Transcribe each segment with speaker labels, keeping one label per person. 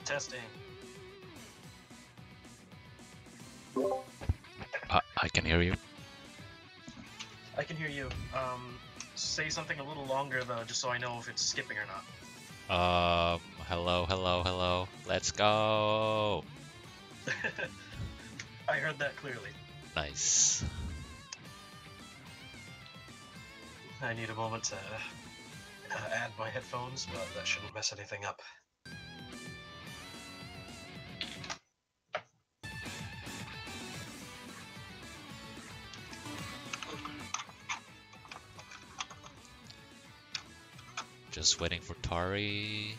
Speaker 1: Testing.
Speaker 2: I can hear you.
Speaker 1: I can hear you. Say something a little longer though, just so I know if it's skipping or not.
Speaker 2: Hello. Let's go.
Speaker 1: I heard that clearly.
Speaker 2: Nice.
Speaker 1: I need a moment to add my headphones, but that shouldn't mess anything up.
Speaker 2: Just waiting for Tari.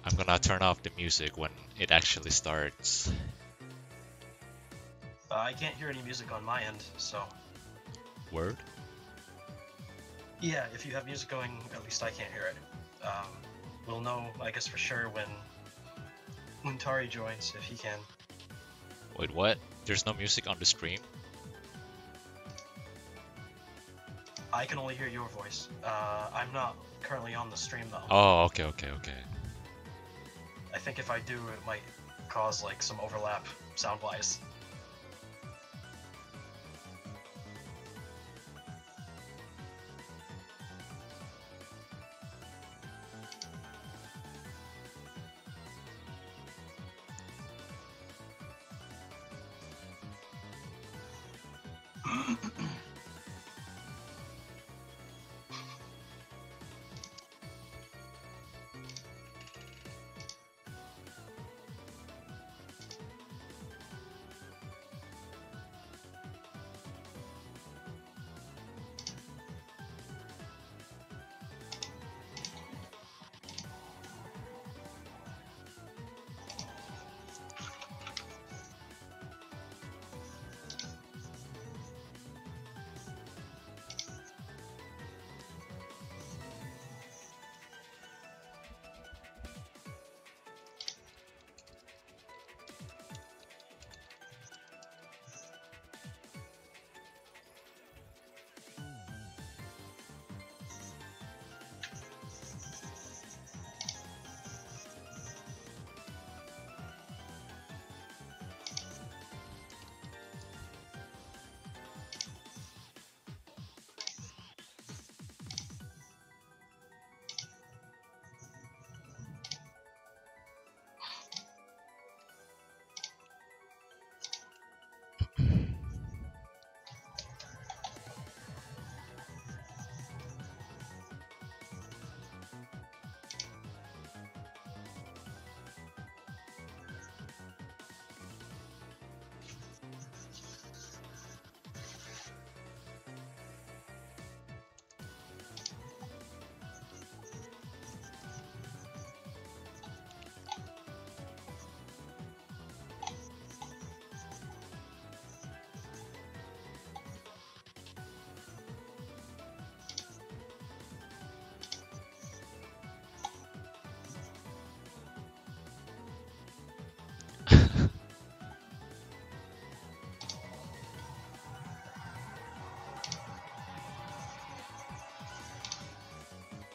Speaker 2: I'm gonna turn off the music when it actually starts.
Speaker 1: I can't hear any music on my end, so...
Speaker 2: Word?
Speaker 1: Yeah, if you have music going, at least I can't hear it. We'll know, I guess, for sure when Tari joins, if he can.
Speaker 2: Wait, what? There's no music on the stream?
Speaker 1: I can only hear your voice. I'm not currently on the stream, though.
Speaker 2: Oh, okay.
Speaker 1: I think if I do, it might cause, like, some overlap sound-wise.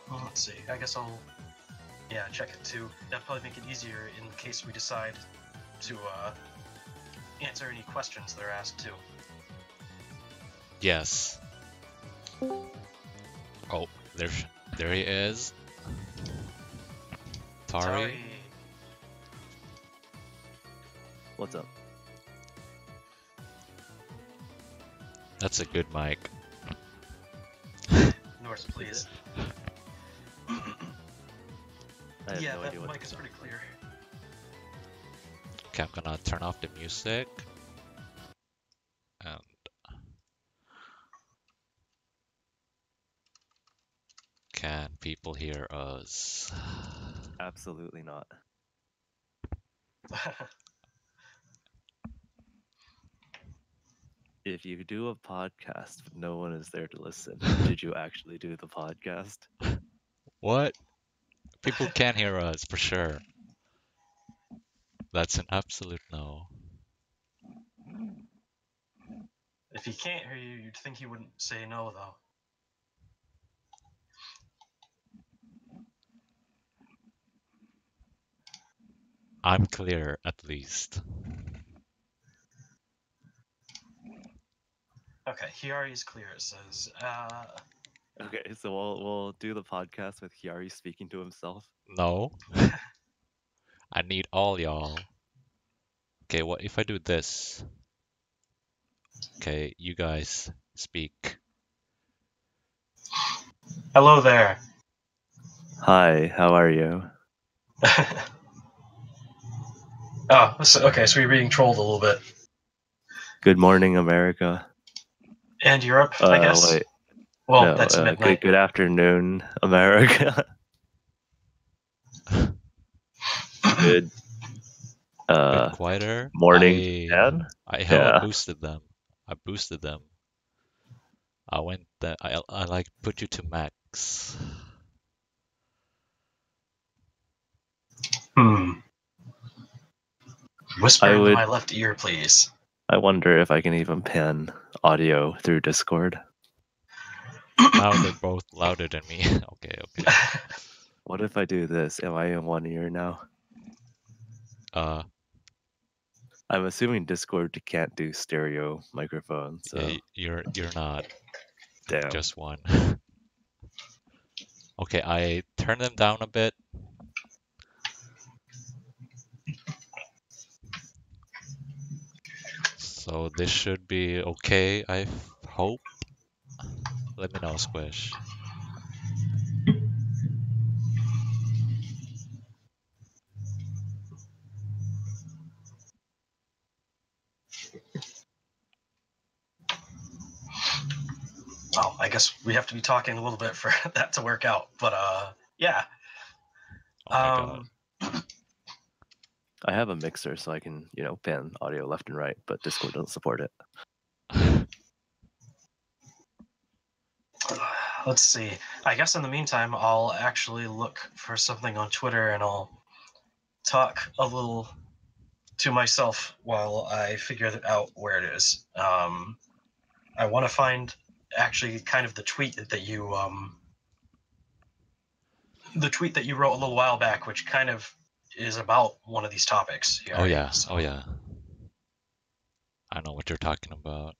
Speaker 1: Well, let's see. I guess I'll... yeah, check it too. That'd probably make it easier in case we decide to answer any questions that are asked too.
Speaker 2: Yes. Oh, there he is. Tari.
Speaker 3: What's up?
Speaker 2: That's a good mic.
Speaker 1: Norse, please.
Speaker 3: I have
Speaker 1: Yeah,
Speaker 3: no
Speaker 1: that
Speaker 3: idea what
Speaker 1: mic is pretty clear.
Speaker 2: Okay, I'm gonna turn off the music. And can people hear us?
Speaker 3: Absolutely not. If you do a podcast but no one is there to listen, did you actually do the podcast?
Speaker 2: What? People can hear us for sure. That's an absolute no.
Speaker 1: If he can't hear you, you'd think he wouldn't say no, though.
Speaker 2: I'm clear, at least.
Speaker 1: Okay, Hiari's clear, it says.
Speaker 3: Okay, so we'll do the podcast with Hiari speaking to himself.
Speaker 2: No. I need all y'all. Okay, what if I do this? Okay, you guys speak.
Speaker 1: Hello there.
Speaker 3: Hi, how are you?
Speaker 1: Oh, okay, so you're being trolled a little bit.
Speaker 3: Good morning, America.
Speaker 1: And Europe, I guess?
Speaker 3: Wait.
Speaker 1: Well,
Speaker 3: No,
Speaker 1: that's midnight.
Speaker 3: good afternoon, America. Good
Speaker 2: Bit quieter.
Speaker 3: morning, Japan.
Speaker 2: I hella
Speaker 3: Yeah.
Speaker 2: boosted them. I boosted them. I went that I like put you to max.
Speaker 1: Whisper into my left ear, please.
Speaker 3: I wonder if I can even pan audio through Discord.
Speaker 2: Now they're both louder than me. Okay.
Speaker 3: What if I do this? Am I in one ear now? I'm assuming Discord can't do stereo microphones. So.
Speaker 2: Yeah, you're not.
Speaker 3: Damn.
Speaker 2: Just one. Okay, I turn them down a bit. So this should be okay, I hope. Let me know, Squish.
Speaker 1: Well, I guess we have to be talking a little bit for that to work out. But yeah.
Speaker 2: Oh my god.
Speaker 3: I have a mixer, so I can, pan audio left and right, but Discord doesn't support it.
Speaker 1: Let's see. I guess in the meantime, I'll actually look for something on Twitter and I'll talk a little to myself while I figure out where it is. I want to find actually kind of the tweet that you wrote a little while back, which kind of is about one of these topics here.
Speaker 2: Oh yeah.
Speaker 1: So.
Speaker 2: Oh yeah. I know what you're talking about.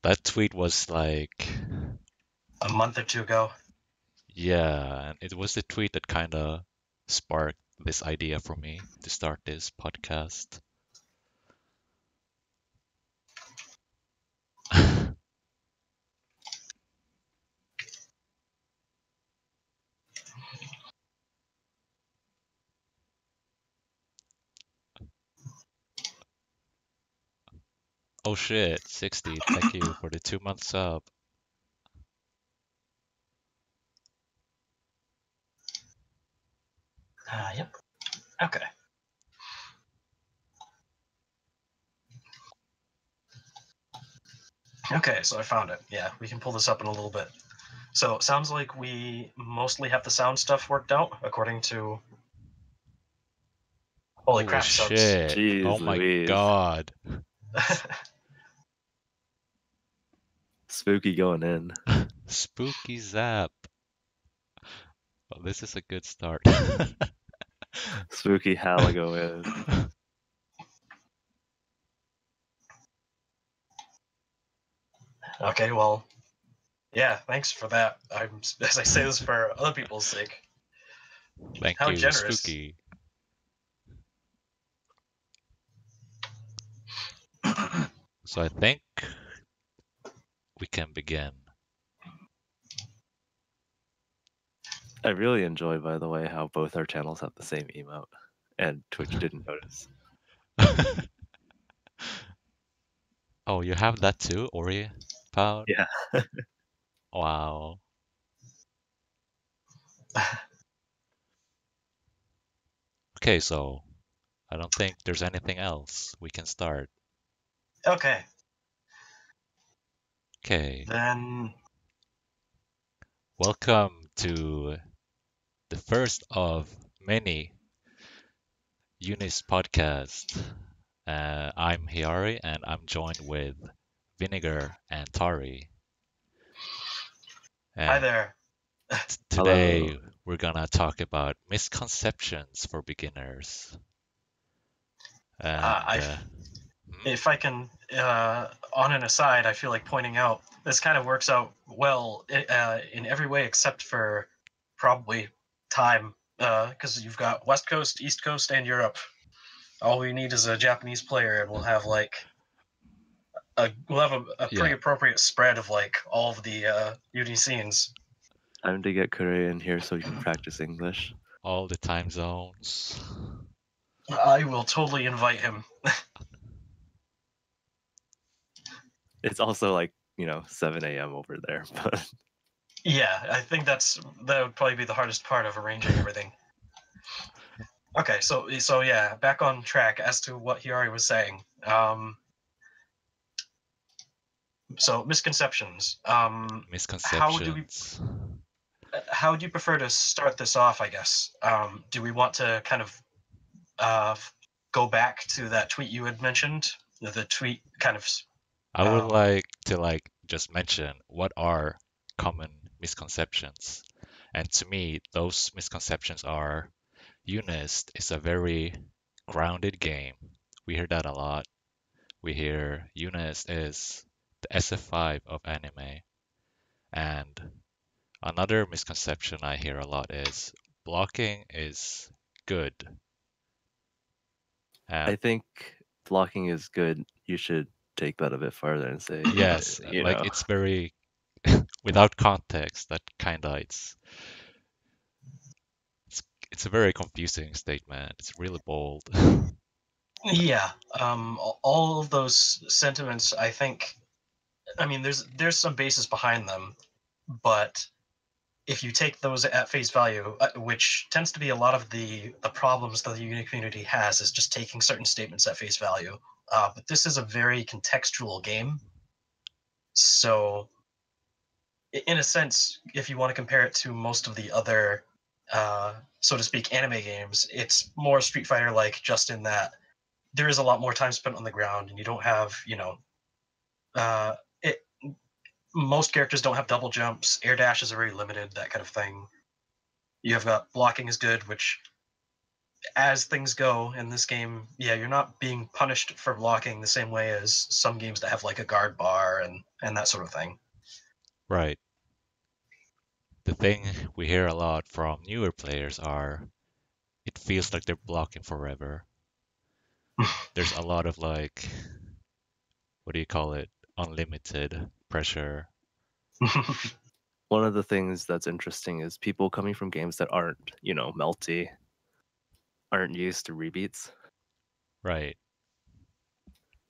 Speaker 2: That tweet was like
Speaker 1: A month or two ago.
Speaker 2: Yeah, and it was the tweet that kind of sparked this idea for me to start this podcast. Oh shit, 60. Thank you for the 2-month sub.
Speaker 1: Yep. Okay. Okay, so I found it. Yeah, we can pull this up in a little bit. So it sounds like we mostly have the sound stuff worked out, according to... Holy crap,
Speaker 2: shit.
Speaker 1: subs.
Speaker 3: Jeez,
Speaker 2: Oh my
Speaker 3: Louise.
Speaker 2: god.
Speaker 3: Spooky going in.
Speaker 2: Spooky zap. Well, this is a good start.
Speaker 3: Spooky Halago is.
Speaker 1: Okay, well, yeah, thanks for that. As I say this for other people's sake.
Speaker 2: Thank
Speaker 1: How
Speaker 2: you,
Speaker 1: generous.
Speaker 2: Spooky. So I think we can begin.
Speaker 3: I really enjoy, by the way, how both our channels have the same emote, and Twitch didn't notice.
Speaker 2: Oh, you have that too, Ori Pound?
Speaker 3: Yeah.
Speaker 2: Wow. Okay, so I don't think there's anything else. We can start.
Speaker 1: Okay,
Speaker 2: Okay,
Speaker 1: then
Speaker 2: welcome to the first of many Unist podcast. I'm Hiari and I'm joined with Vinegar and Tari.
Speaker 1: hi
Speaker 2: And
Speaker 1: there.
Speaker 3: Hello.
Speaker 2: today we're gonna talk about misconceptions for beginners. And
Speaker 1: I If I can, on an aside, I feel like pointing out this kind of works out well in every way except for probably time, because you've got West Coast, East Coast, and Europe. All we need is a Japanese player, and we'll have a pretty
Speaker 2: yeah,
Speaker 1: appropriate spread of like all of the UD scenes.
Speaker 3: Time to get Korean here so we can practice English.
Speaker 2: all the time zones.
Speaker 1: I will totally invite him.
Speaker 3: It's also like, 7 a.m. over there, but
Speaker 1: Yeah, I think that would probably be the hardest part of arranging everything. Okay, so yeah, back on track as to what Hiari was saying. So misconceptions. How do we?
Speaker 2: Misconceptions.
Speaker 1: How do you prefer to start this off? I guess. Do we want to kind of uh, go back to that tweet you had mentioned? The tweet kind of.
Speaker 2: I would
Speaker 1: Um,
Speaker 2: like to just mention what are common misconceptions. And to me, those misconceptions are Unist is a very grounded game. We hear that a lot. We hear Unist is the SF5 of anime. And another misconception I hear a lot is blocking is good.
Speaker 3: I
Speaker 2: And
Speaker 3: think blocking is good. You should take that a bit farther and say,
Speaker 2: yes,
Speaker 3: you know,
Speaker 2: it's very without context that kinda it's a very confusing statement. It's really bold.
Speaker 1: yeah. All of those sentiments. I think. I mean, there's some basis behind them, but if you take those at face value, which tends to be a lot of the problems that the Unity community has, is just taking certain statements at face value. But this is a very contextual game, so in a sense, if you want to compare it to most of the other, so to speak, anime games, it's more Street Fighter like, just in that there is a lot more time spent on the ground, and you don't have, uh, it. Most characters don't have double jumps. Air dashes are very limited, that kind of thing. You have got blocking is good, which as things go in this game, yeah, you're not being punished for blocking the same way as some games that have like a guard bar and that sort of thing.
Speaker 2: Right. The thing we hear a lot from newer players are it feels like they're blocking forever. There's a lot of what do you call it? Unlimited pressure.
Speaker 3: one of the things that's interesting is people coming from games that aren't, melty, aren't used to rebeats
Speaker 2: Right.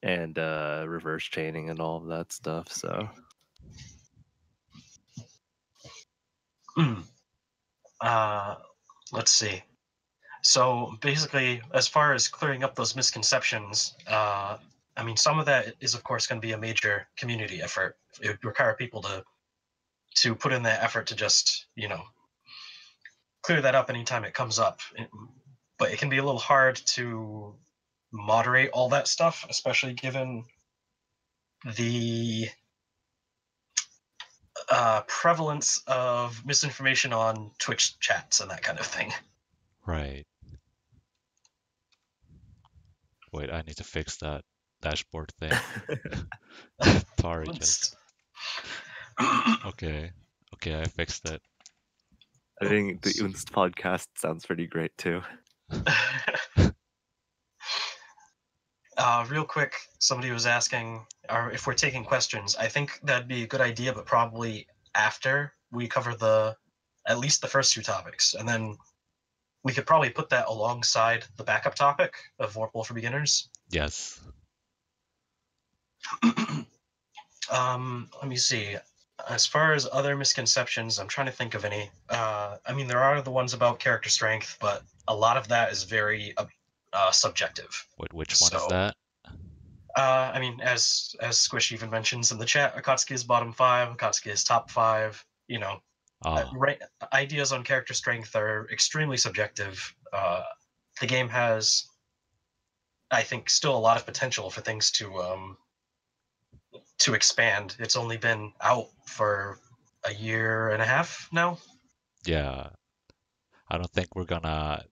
Speaker 3: and reverse chaining and all of that stuff. So
Speaker 1: uh, let's see. So basically, as far as clearing up those misconceptions, I mean, some of that is of course going to be a major community effort. It would require people to put in that effort to just clear that up anytime it comes up. But it can be a little hard to moderate all that stuff, especially given the prevalence of misinformation on Twitch chats and that kind of thing.
Speaker 2: Right. Wait, I need to fix that dashboard thing. Sorry, just okay. Okay, I fixed it.
Speaker 3: I think the Unist podcast sounds pretty great too.
Speaker 1: Real quick, somebody was asking if we're taking questions. I think that'd be a good idea, but probably after we cover at least the first two topics, and then we could probably put that alongside the backup topic of Vorpal for beginners.
Speaker 2: Yes.
Speaker 1: Let me see. As far as other misconceptions, I'm trying to think of any. I mean, there are the ones about character strength, but a lot of that is very subjective.
Speaker 2: Wait, which one is that?
Speaker 1: I mean, as Squish even mentions in the chat, Akatsuki is bottom 5, Akatsuki is top 5. You know, ideas on character strength are extremely subjective. The game has, I think, still a lot of potential for things to expand. It's only been out for a year and a half now.
Speaker 2: Yeah. I don't think we're gonna.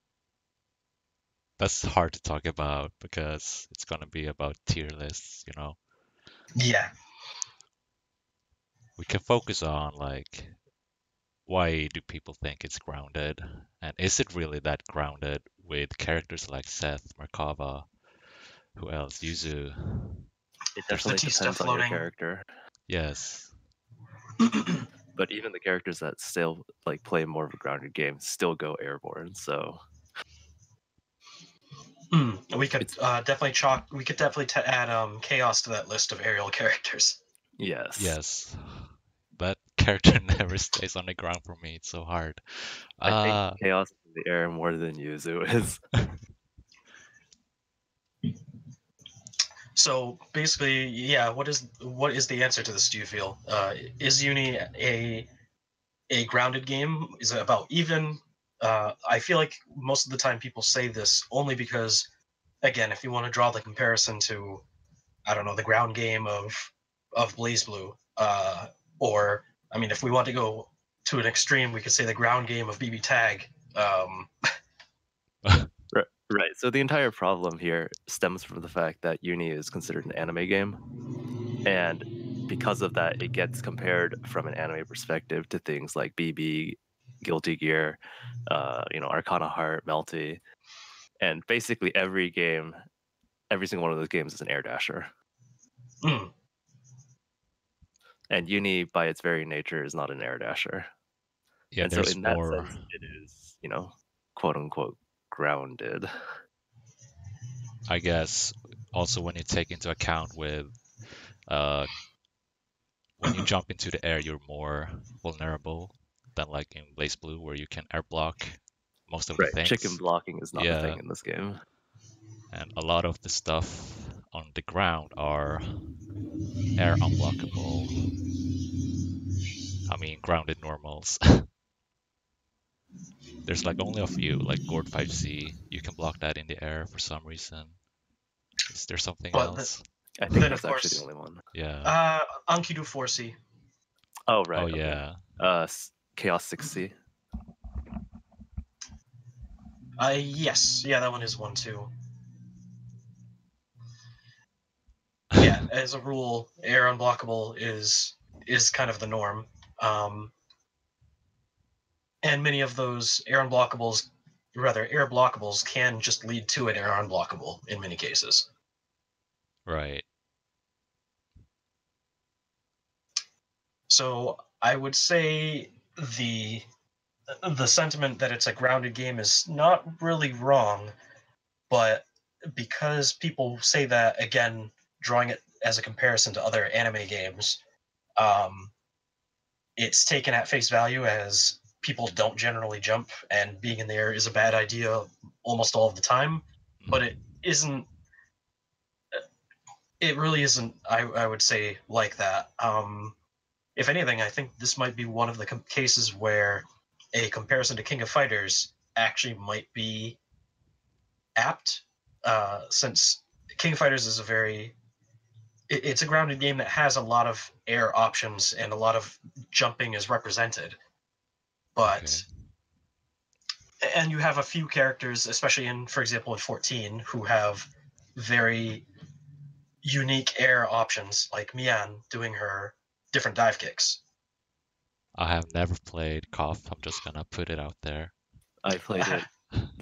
Speaker 2: That's hard to talk about because it's gonna be about tier lists, you know.
Speaker 1: Yeah.
Speaker 2: We can focus on like why do people think it's grounded, and is it really that grounded with characters like Seth, Merkava, who else? Yuzu.
Speaker 3: It
Speaker 2: There's
Speaker 3: definitely
Speaker 1: Batista
Speaker 3: depends on your
Speaker 1: floating.
Speaker 3: character.
Speaker 2: Yes.
Speaker 3: But even the characters that still like play more of a grounded game still go airborne. So
Speaker 1: we could definitely add chaos to that list of aerial characters.
Speaker 3: yes.
Speaker 2: Yes. That character never stays on the ground for me. It's so hard.
Speaker 3: I think chaos in the air more than Yuzu is.
Speaker 1: So basically, yeah, what is the answer to this, do you feel? Is Uni a grounded game? Is it about even? I feel like most of the time people say this only because, again, if you want to draw the comparison to, I don't know, the ground game of Blaze Blue, or I mean, if we want to go to an extreme, we could say the ground game of BB Tag.
Speaker 3: Right. So the entire problem here stems from the fact that Uni is considered an anime game, and because of that, it gets compared from an anime perspective to things like BB, Guilty Gear, Arcana Heart, Melty, and basically every single one of those games is an air dasher.
Speaker 1: Mm.
Speaker 3: And Uni, by its very nature, is not an air dasher.
Speaker 2: Yeah,
Speaker 3: and so in that sense, it is, quote unquote, grounded.
Speaker 2: I guess also when you take into account with when you jump into the air, you're more vulnerable than like in Blaze Blue, where you can air block most of the things.
Speaker 3: Chicken blocking is not a thing in this game.
Speaker 2: And a lot of the stuff on the ground are air unblockable. I mean, grounded normals. There's like only a few, like Gord 5C. You can block that in the air for some reason. Is there something else?
Speaker 3: I think that's actually the only one.
Speaker 2: Yeah.
Speaker 1: Ankidu 4C.
Speaker 3: Oh, right.
Speaker 2: Oh,
Speaker 3: okay.
Speaker 2: yeah.
Speaker 3: Chaos 6C.
Speaker 1: Yes. Yeah, that one is one too. Yeah, as a rule, air unblockable is kind of the norm. And many of those air blockables can just lead to an air unblockable in many cases.
Speaker 2: Right.
Speaker 1: So I would say the sentiment that it's a grounded game is not really wrong, but because people say that, again, drawing it as a comparison to other anime games, it's taken at face value as people don't generally jump, and being in the air is a bad idea almost all of the time. But it isn't. It really isn't. I would say like that. If anything, I think this might be one of the cases where a comparison to King of Fighters actually might be apt, since King of Fighters is a very it's a grounded game that has a lot of air options and a lot of jumping is represented. But
Speaker 2: Okay.
Speaker 1: and you have a few characters, especially in, for example, in 14, who have very unique air options, like Mian doing her different dive kicks.
Speaker 2: I have never played KOF. I'm just gonna put it out there.
Speaker 3: I played it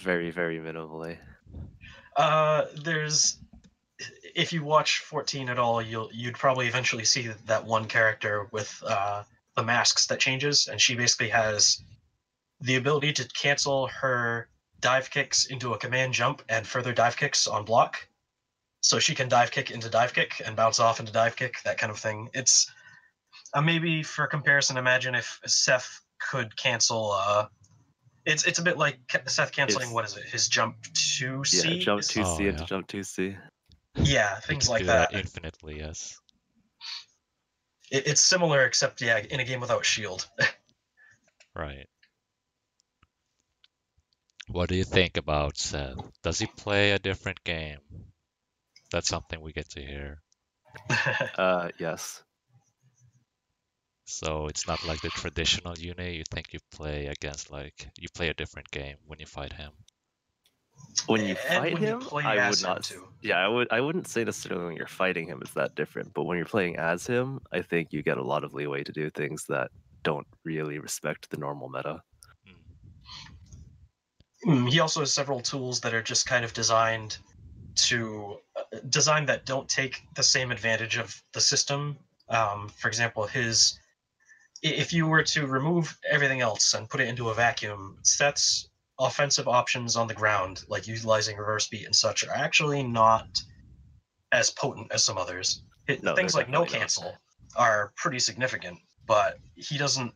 Speaker 3: very, very minimally.
Speaker 1: There's if you watch 14 at all, you'd probably eventually see that one character with the masks that changes, and she basically has the ability to cancel her dive kicks into a command jump and further dive kicks on block. So she can dive kick into dive kick and bounce off into dive kick, that kind of thing. It's maybe for comparison, imagine if Seth could cancel. It's a bit like Seth canceling, what is it? His jump 2C?
Speaker 3: Yeah, jump 2C
Speaker 2: Oh,
Speaker 3: into
Speaker 2: yeah.
Speaker 3: jump 2C.
Speaker 1: Yeah,
Speaker 2: He
Speaker 1: things
Speaker 2: can
Speaker 1: like
Speaker 2: do that
Speaker 1: that.
Speaker 2: infinitely, yes.
Speaker 1: It's similar, except yeah, in a game without shield.
Speaker 2: Right. What do you think about Seth? Does he play a different game? That's something we get to hear.
Speaker 3: Yes.
Speaker 2: So it's not like the traditional Uni. You think you play against you play a different game when you fight him.
Speaker 3: When you
Speaker 1: And
Speaker 3: fight
Speaker 1: when you
Speaker 3: him,
Speaker 1: play
Speaker 3: I
Speaker 1: as
Speaker 3: would
Speaker 1: him
Speaker 3: not.
Speaker 1: too.
Speaker 3: Yeah, I wouldn't say necessarily when you're fighting him is that different, but when you're playing as him, I think you get a lot of leeway to do things that don't really respect the normal meta.
Speaker 1: He also has several tools that are just kind of designed that don't take the same advantage of the system. For example, if you were to remove everything else and put it into a vacuum, Seth's offensive options on the ground, like utilizing reverse beat and such, are actually not as potent as some others.
Speaker 3: No, they're
Speaker 1: Things like no
Speaker 3: definitely not.
Speaker 1: cancel are pretty significant, but he doesn't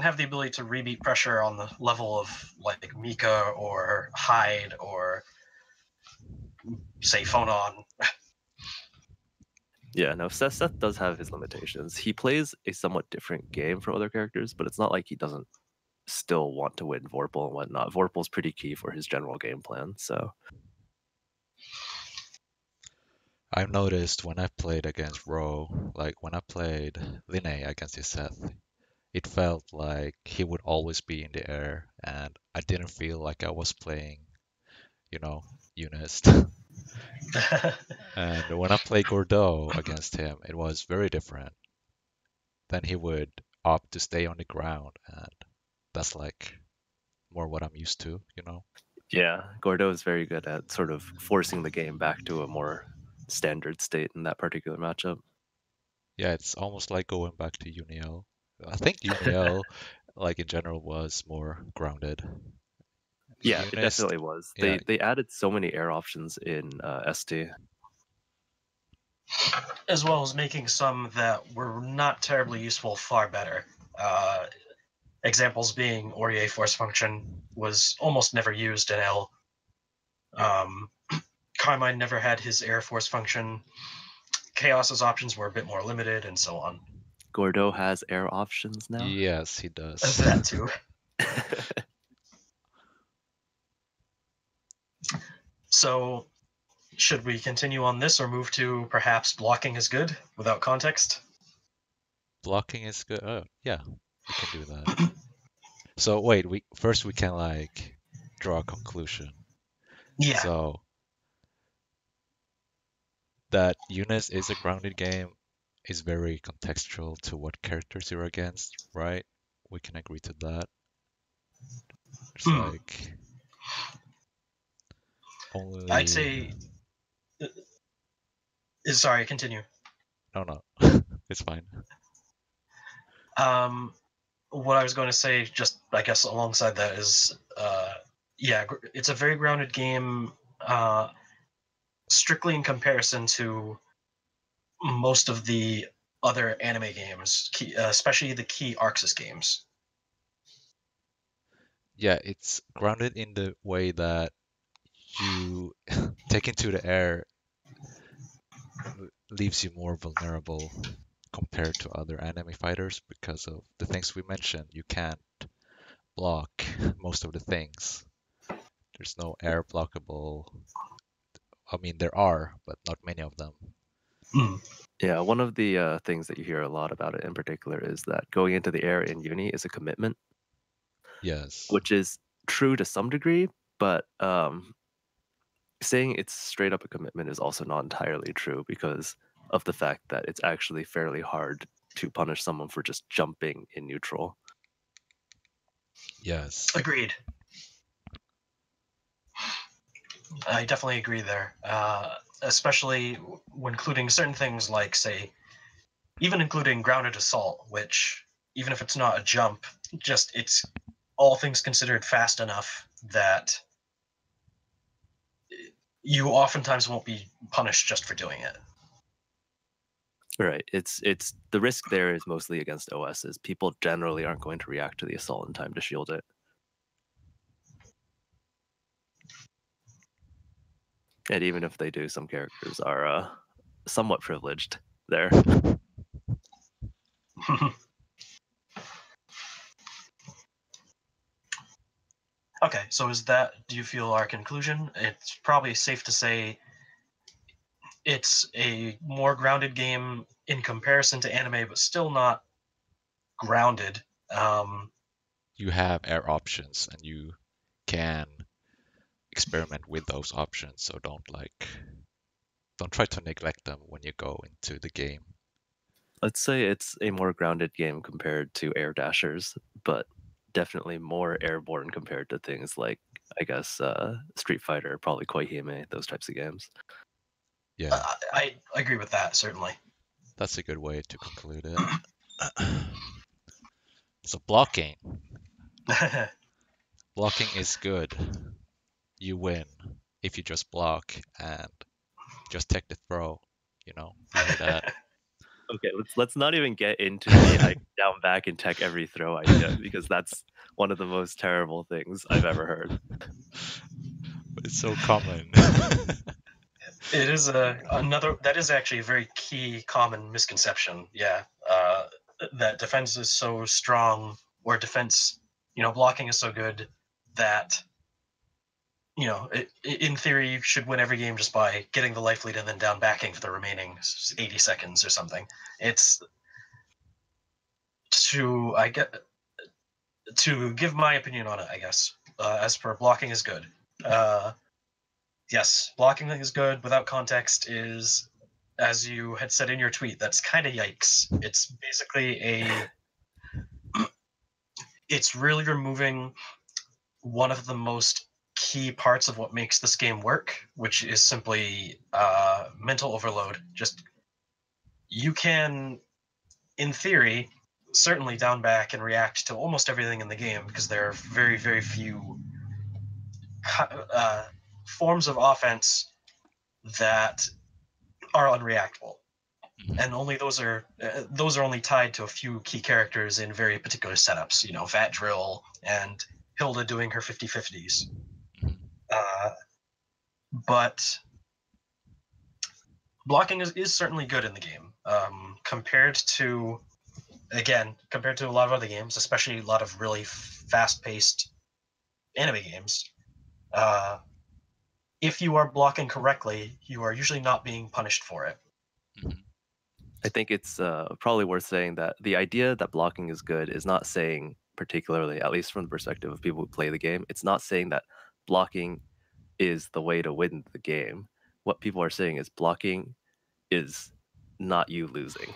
Speaker 1: have the ability to rebeat pressure on the level of like Mika or Hyde or say Phonon.
Speaker 3: Yeah, no, Seth does have his limitations. He plays a somewhat different game from other characters, but it's not like he doesn't still want to win Vorpal and whatnot. Vorpal's pretty key for his general game plan, so
Speaker 2: I've noticed when I played against Ro, like when I played Linne against his Seth, it felt like he would always be in the air, and I didn't feel like I was playing, Unist. And when I played Gordeau against him, it was very different. Then he would opt to stay on the ground, and that's like more what I'm used to.
Speaker 3: yeah, Gordeau is very good at sort of forcing the game back to a more standard state in that particular matchup.
Speaker 2: Yeah, it's almost like going back to Uniel. I think Uniel, like in general, was more grounded.
Speaker 3: Yeah, it
Speaker 2: Unist,
Speaker 3: definitely was.
Speaker 2: yeah,
Speaker 3: They added so many air options in ST.
Speaker 1: As well as making some that were not terribly useful far better. Examples being Aurier force function was almost never used in L. Carmine never had his air force function. Chaos's options were a bit more limited, and so on.
Speaker 3: Gordeau has air options now.
Speaker 2: yes, he does.
Speaker 1: That too. So, should we continue on this or move to perhaps blocking is good without context?
Speaker 2: Blocking is good. Oh, yeah, we can do that. So wait, we can like draw a conclusion.
Speaker 1: Yeah.
Speaker 2: So that Eunice is a grounded game is very contextual to what characters you're against, right? We can agree to that. It's like only.
Speaker 1: I'd say. Sorry, continue.
Speaker 2: No, it's fine.
Speaker 1: What I was going to say, just I guess alongside that, is yeah, it's a very grounded game, strictly in comparison to most of the other anime games, especially the key Arxis games.
Speaker 2: Yeah, it's grounded in the way that you taking to the air leaves you more vulnerable compared to other anime fighters because of the things we mentioned. You can't block most of the things. There's no air blockable. I mean, there are, but not many of them.
Speaker 1: Mm.
Speaker 3: Yeah, one of the things that you hear a lot about it in particular is that going into the air in uni is a commitment,
Speaker 2: Yes.
Speaker 3: which is true to some degree, but saying it's straight up a commitment is also not entirely true because of the fact that it's actually fairly hard to punish someone for just jumping in neutral.
Speaker 2: Yes.
Speaker 1: Agreed. I definitely agree there. Especially when including certain things like, say, even including grounded assault, which, even if it's not a jump, just it's all things considered fast enough that you oftentimes won't be punished just for doing it.
Speaker 3: Right. It's the risk there is mostly against OSs. People generally aren't going to react to the assault in time to shield it. And even if they do, some characters are somewhat privileged there.
Speaker 1: Okay, so do you feel our conclusion? It's probably safe to say it's a more grounded game in comparison to anime, but still not grounded.
Speaker 2: You have air options and you can experiment with those options, so don't try to neglect them when you go into the game.
Speaker 3: Let's say it's a more grounded game compared to Air Dashers, but definitely more airborne compared to things like, I guess, Street Fighter, probably Koihime, those types of games.
Speaker 2: Yeah,
Speaker 1: I agree with that, certainly.
Speaker 2: that's a good way to conclude it. So blocking. Blocking is good. You win if you just block and just take the throw. We know that.
Speaker 3: Okay, let's not even get into the I down back and tech every throw idea because that's one of the most terrible things I've ever heard.
Speaker 2: But it's so common.
Speaker 1: It is that is actually a very key common misconception. Yeah, that defense is so strong, or defense, blocking is so good that in theory you should win every game just by getting the life lead and then down backing for the remaining 80 seconds or something. It's to give my opinion on it, I guess. As per blocking is good. Yes, blocking is good. Without context is, as you had said in your tweet, that's kind of yikes. It's basically it's really removing one of the most key parts of what makes this game work, which is simply mental overload. Just you can, in theory, certainly down back and react to almost everything in the game because there are very, very few forms of offense that are unreactable, and only those are only tied to a few key characters in very particular setups. Vat Drill and Hilda doing her 50-50s. But blocking is certainly good in the game, compared to a lot of other games, especially a lot of really fast-paced anime games. If you are blocking correctly, you are usually not being punished for it.
Speaker 3: I think it's probably worth saying that the idea that blocking is good is not saying, particularly, at least from the perspective of people who play the game, it's not saying that blocking is the way to win the game. What people are saying is blocking is not you losing.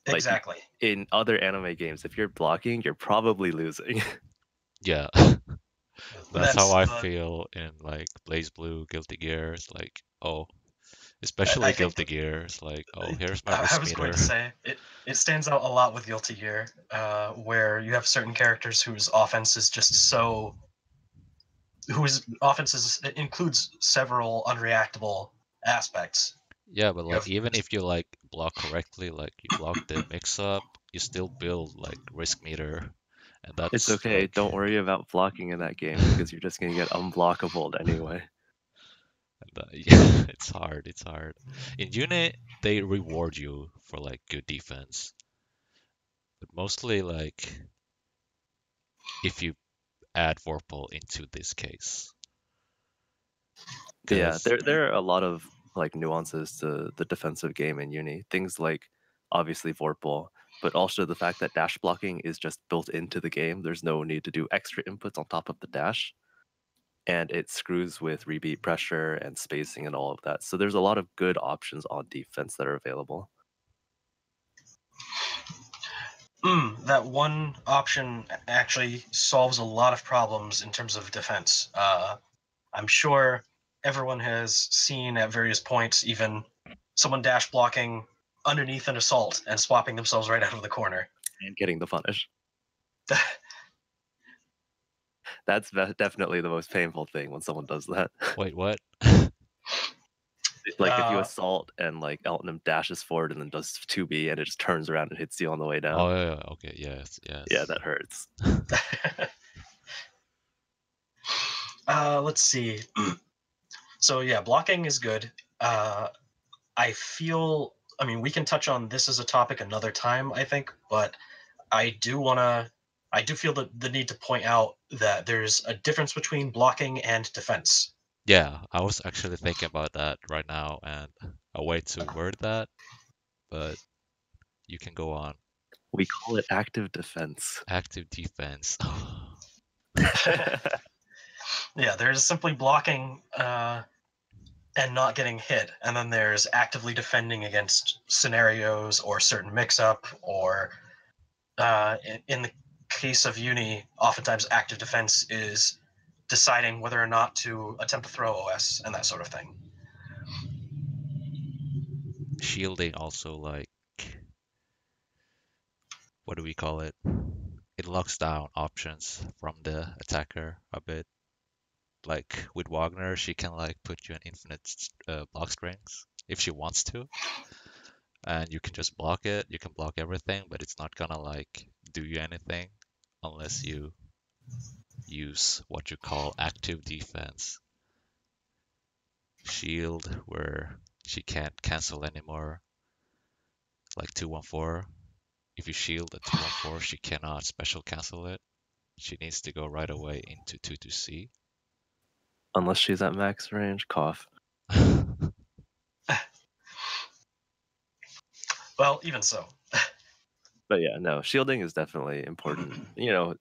Speaker 1: Exactly.
Speaker 3: Like in other anime games, if you're blocking, you're probably losing.
Speaker 2: Yeah. That's how
Speaker 1: That's
Speaker 2: I feel in like Blaze Blue, Guilty Gears, especially
Speaker 1: I think
Speaker 2: Guilty Gears, here's my
Speaker 1: I
Speaker 2: risk
Speaker 1: was going
Speaker 2: meter.
Speaker 1: to say it stands out a lot with Guilty Gear, where you have certain characters whose offense is just whose offense includes several unreactable aspects.
Speaker 2: Yeah, but
Speaker 1: You have
Speaker 2: even if you block correctly, you block the mix up, you still build risk meter, and
Speaker 3: It's
Speaker 2: that's
Speaker 3: okay. Don't worry about blocking in that game because you're just going to get unblockable anyway.
Speaker 2: yeah, it's hard. It's hard. In Unit, they reward you for good defense, but mostly if you add Vorpal into this case,
Speaker 3: Yeah,
Speaker 2: because
Speaker 3: there are a lot of like nuances to the defensive game in Uni. Things like obviously Vorpal, but also the fact that dash blocking is just built into the game. There's no need to do extra inputs on top of the dash. And it screws with rebeat pressure and spacing and all of that. So there's a lot of good options on defense that are available.
Speaker 1: That one option actually solves a lot of problems in terms of defense. I'm sure everyone has seen at various points even someone dash blocking underneath an assault and swapping themselves right out of the corner.
Speaker 3: And getting the punish. That's definitely the most painful thing when someone does that.
Speaker 2: Wait, what?
Speaker 3: Like if you assault and like Eltonum dashes forward and then does 2B and it just turns around and hits you on the way down.
Speaker 2: Oh, yeah, okay, yes.
Speaker 3: Yeah, that hurts.
Speaker 1: Let's see. So yeah, blocking is good. I feel, I mean, we can touch on this as a topic another time, I think, but I do feel the need to point out that there's a difference between blocking and defense.
Speaker 2: Yeah, I was actually thinking about that right now and a way to word that, but you can go on.
Speaker 3: We call it active defense.
Speaker 2: Active defense.
Speaker 1: Yeah, there's simply blocking and not getting hit, and then there's actively defending against scenarios or certain mix-up, or in the case of Uni, oftentimes active defense is deciding whether or not to attempt to throw OS and that sort of thing.
Speaker 2: Shielding also, like, what do we call it? It locks down options from the attacker a bit. Like with Wagner, she can like put you in infinite block strings if she wants to, and you can just block it. You can block everything, but it's not gonna like do you anything unless you use what you call active defense. Shield, where she can't cancel anymore. Like 214. If you shield a 214, she cannot special cancel it. She needs to go right away into 2-2C.
Speaker 3: Unless she's at max range, cough.
Speaker 1: Well, even so.
Speaker 3: But yeah, no, shielding is definitely important. You know,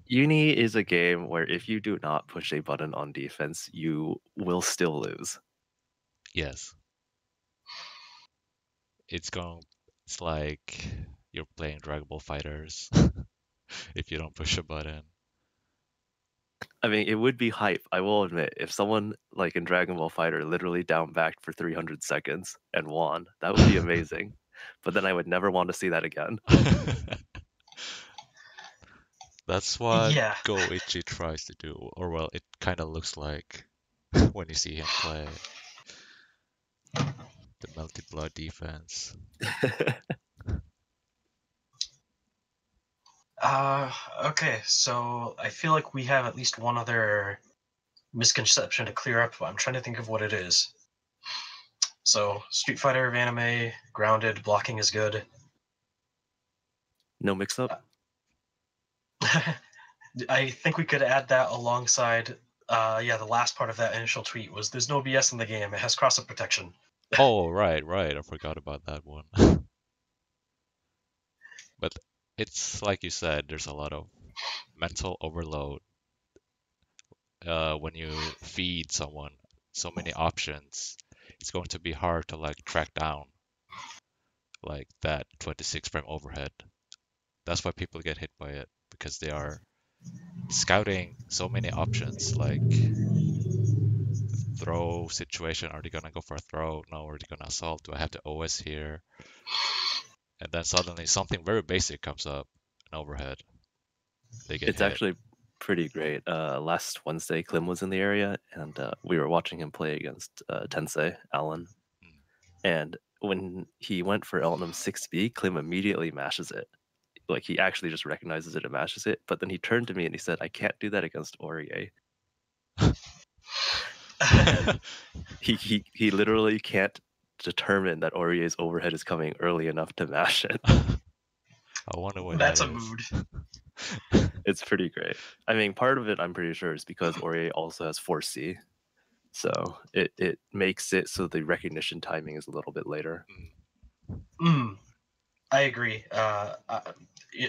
Speaker 3: Uni is a game where if you do not push a button on defense, you will still lose.
Speaker 2: Yes. It's like you're playing Dragon Ball Fighters if you don't push a button.
Speaker 3: I mean, it would be hype, I will admit. If someone like in Dragon Ball Fighter literally down backed for 300 seconds and won, that would be amazing. But then I would never want to see that again.
Speaker 2: That's what
Speaker 1: Yeah.
Speaker 2: Goichi tries to do, or well, it kind of looks like when you see him play. The melted blood defense.
Speaker 1: Okay, so I feel like we have at least one other misconception to clear up, but I'm trying to think of what it is. So, Street Fighter of anime, grounded, blocking is good.
Speaker 3: No mix up?
Speaker 1: I think we could add that alongside, the last part of that initial tweet was there's no BS in the game, it has cross-up protection.
Speaker 2: Oh, right. I forgot about that one. But it's like you said, there's a lot of mental overload when you feed someone so many options. It's going to be hard to like track down like that 26 frame overhead. That's why people get hit by it because they are scouting so many options like throw situation. Are they gonna go for a throw? No, are they gonna assault? Do I have the OS here? And then suddenly something very basic comes up, an overhead. They get
Speaker 3: It's
Speaker 2: hit.
Speaker 3: actually pretty great. Last Wednesday, Klim was in the area, and we were watching him play against Tensei, Alan. And when he went for Eltonum 6B, Klim immediately mashes it. Like, he actually just recognizes it and mashes it. But then he turned to me and he said, I can't do that against Aurier. he literally can't determine that Aurier's overhead is coming early enough to mash it.
Speaker 2: I wonder what
Speaker 1: That's
Speaker 2: that
Speaker 1: a
Speaker 2: is.
Speaker 1: mood.
Speaker 3: It's pretty great. I mean, part of it, I'm pretty sure, is because Aurier also has 4C. So it makes it so the recognition timing is a little bit later.
Speaker 1: I agree. I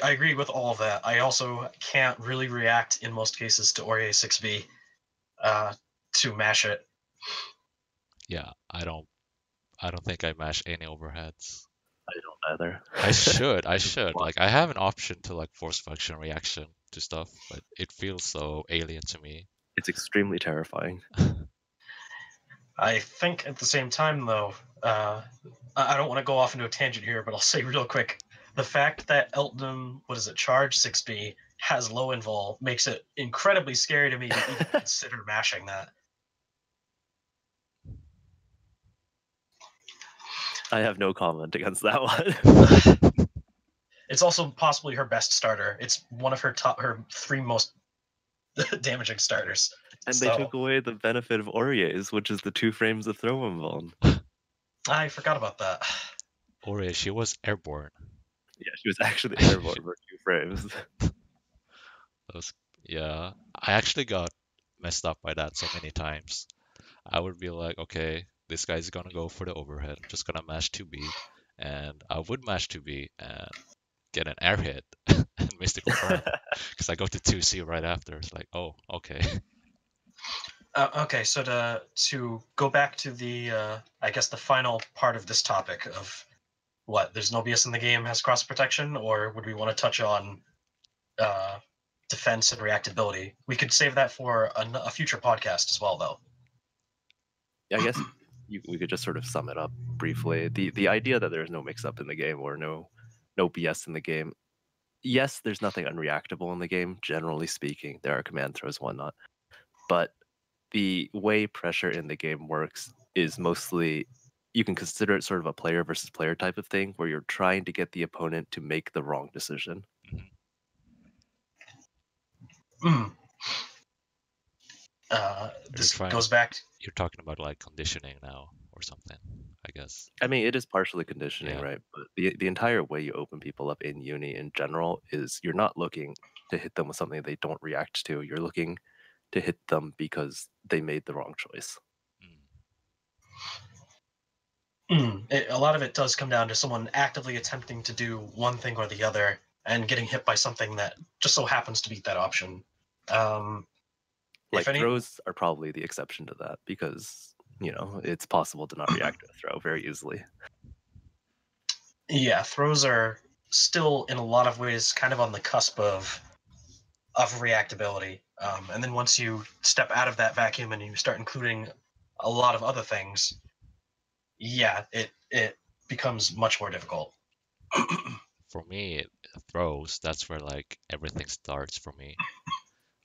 Speaker 1: agree with all of that. I also can't really react in most cases to Ori 6B to mash it.
Speaker 2: Yeah, I don't think I mash any overheads.
Speaker 3: I don't either.
Speaker 2: I should. Like I have an option to like force function reaction to stuff, but it feels so alien to me.
Speaker 3: It's extremely terrifying.
Speaker 1: I think at the same time, though, I don't want to go off into a tangent here, but I'll say real quick, the fact that Elton, Charge 6B has low invol makes it incredibly scary to me to even consider mashing that.
Speaker 3: I have no comment against that one.
Speaker 1: It's also possibly her best starter. It's one of her 3 most damaging starters.
Speaker 3: And they took away the benefit of Orie's, which is the 2 frames of throw invuln.
Speaker 1: I forgot about that.
Speaker 2: Ori, she was airborne.
Speaker 3: Yeah, she was actually airborne for 2 frames.
Speaker 2: Yeah, I actually got messed up by that so many times. I would be like, okay, this guy's gonna go for the overhead. I'm just gonna mash 2B, and I would mash 2B and get an air hit and mystical burn because I go to 2C right after. It's like, oh, okay.
Speaker 1: Okay, so to go back to the I guess the final part of this topic of what there's no BS in the game has cross protection, or would we want to touch on defense and reactability? We could save that for a future podcast as well, though.
Speaker 3: I guess we could just sort of sum it up briefly. The idea that there's no mix-up in the game or no BS in the game. Yes, there's nothing unreactable in the game, generally speaking. There are command throws, whatnot. But the way pressure in the game works is mostly, you can consider it sort of a player versus player type of thing, where you're trying to get the opponent to make the wrong decision.
Speaker 1: This goes back.
Speaker 2: You're talking about like conditioning now or something, I guess.
Speaker 3: I mean, it is partially conditioning, right? But the entire way you open people up in Uni in general is you're not looking to hit them with something they don't react to. You're looking to hit them because they made the wrong choice.
Speaker 1: A lot of it does come down to someone actively attempting to do one thing or the other and getting hit by something that just so happens to beat that option.
Speaker 3: Throws are probably the exception to that because, it's possible to not react to a throw very easily.
Speaker 1: Yeah, throws are still in a lot of ways kind of on the cusp of reactability. And then once you step out of that vacuum and you start including a lot of other things, yeah, it becomes much more difficult.
Speaker 2: For me, throws, that's where like everything starts for me.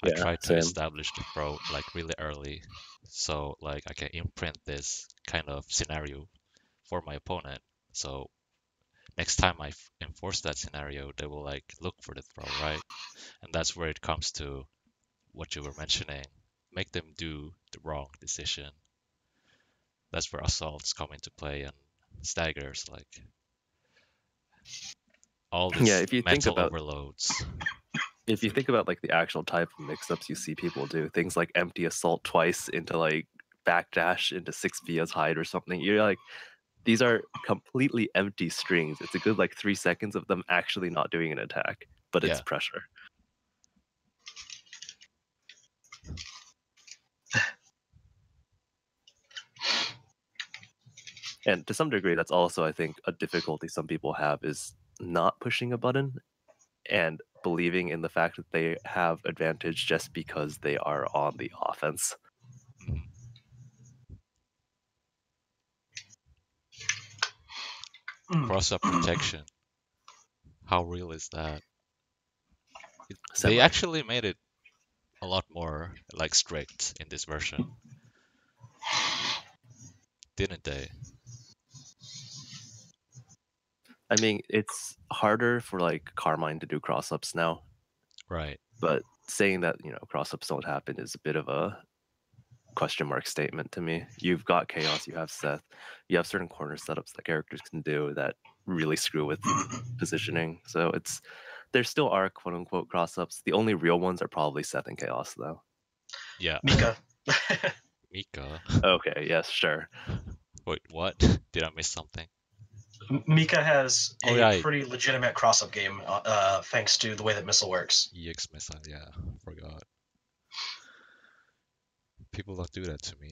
Speaker 3: Yeah,
Speaker 2: I try to establish the throw like really early, so like I can imprint this kind of scenario for my opponent. So next time I enforce that scenario, they will like look for the throw, right? And that's where it comes to what you were mentioning. Make them do the wrong decision. That's where assaults come into play and staggers, like all these
Speaker 3: if you
Speaker 2: mental
Speaker 3: think about,
Speaker 2: overloads.
Speaker 3: If you think about like the actual type of mix-ups you see people do, things like empty assault twice into like backdash into 6B as hide or something, you're like, these are completely empty strings. It's a good like 3 seconds of them actually not doing an attack, but it's pressure. And to some degree, that's also, I think, a difficulty some people have is not pushing a button and believing in the fact that they have advantage just because they are on the offense.
Speaker 2: Cross-up protection. How real is that? They actually made it a lot more like strict in this version, didn't they?
Speaker 3: I mean, it's harder for like Carmine to do cross-ups now.
Speaker 2: Right.
Speaker 3: But saying that, cross-ups don't happen is a bit of a question mark statement to me. You've got Chaos, you have Seth, you have certain corner setups that characters can do that really screw with positioning. So there still are quote unquote cross-ups. The only real ones are probably Seth and Chaos though.
Speaker 2: Yeah.
Speaker 1: Mika.
Speaker 2: Mika.
Speaker 3: Okay, yes, sure.
Speaker 2: Wait, what? Did I miss something?
Speaker 1: Mika has
Speaker 2: Oh,
Speaker 1: a
Speaker 2: yeah.
Speaker 1: pretty legitimate cross-up game, thanks to the way that Missile works.
Speaker 2: EX missile, yeah, forgot. People don't do that to me.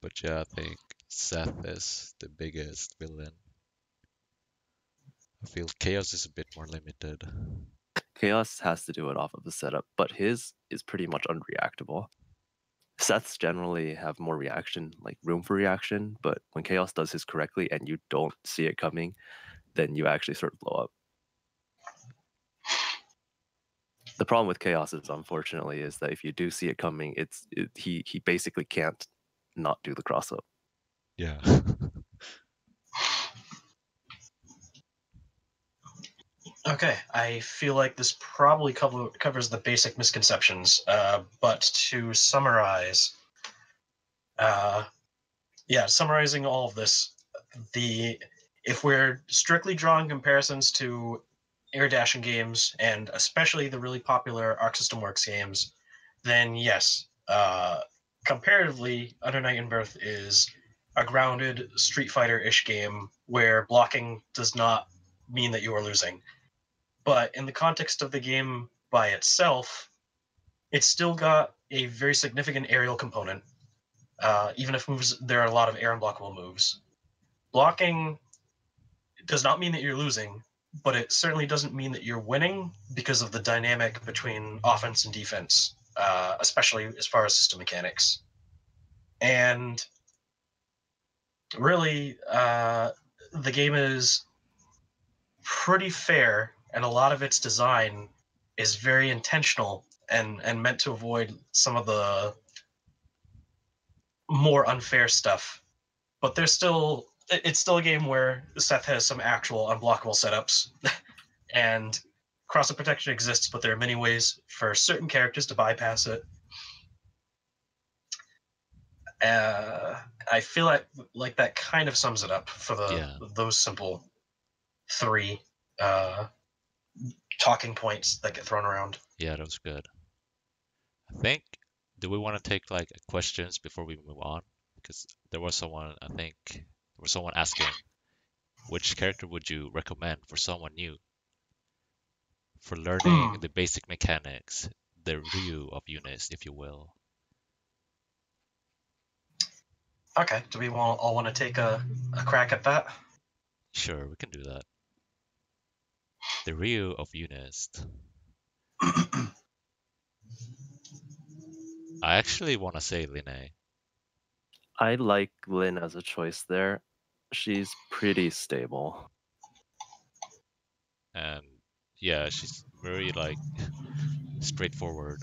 Speaker 2: But yeah, I think Seth is the biggest villain. I feel Chaos is a bit more limited.
Speaker 3: Chaos has to do it off of the setup, but his is pretty much unreactable. Seth's generally have more reaction, like room for reaction, but when Chaos does his correctly and you don't see it coming, then you actually sort of blow up. The problem with Chaos is, unfortunately, is that if you do see it coming, he basically can't not do the cross up.
Speaker 2: Yeah.
Speaker 1: Okay, I feel like this probably covers the basic misconceptions, but to summarize, summarizing all of this, if we're strictly drawing comparisons to air dashing games, and especially the really popular Arc System Works games, then yes, comparatively, Under Night in Birth is a grounded Street Fighter-ish game where blocking does not mean that you are losing. But in the context of the game by itself, it's still got a very significant aerial component. Even if there are a lot of air unblockable moves. Blocking does not mean that you're losing, but it certainly doesn't mean that you're winning because of the dynamic between offense and defense, especially as far as system mechanics. And really, the game is pretty fair, and a lot of its design is very intentional and meant to avoid some of the more unfair stuff. But it's still a game where Seth has some actual unblockable setups, and cross-up protection exists, but there are many ways for certain characters to bypass it. I feel like that kind of sums it up for those simple three talking points that get thrown around.
Speaker 2: Yeah, that was good. I think, do we want to take like questions before we move on? Because there was someone, I think, there was someone asking, which character would you recommend for someone new for learning the basic mechanics, the Ryu of Unist, if you will?
Speaker 1: Okay, do we all want to take a crack at that?
Speaker 2: Sure, we can do that. The Ryu of Unist. I actually want to say Linne.
Speaker 3: I like Lynn as a choice there. She's pretty stable.
Speaker 2: And yeah, she's very like straightforward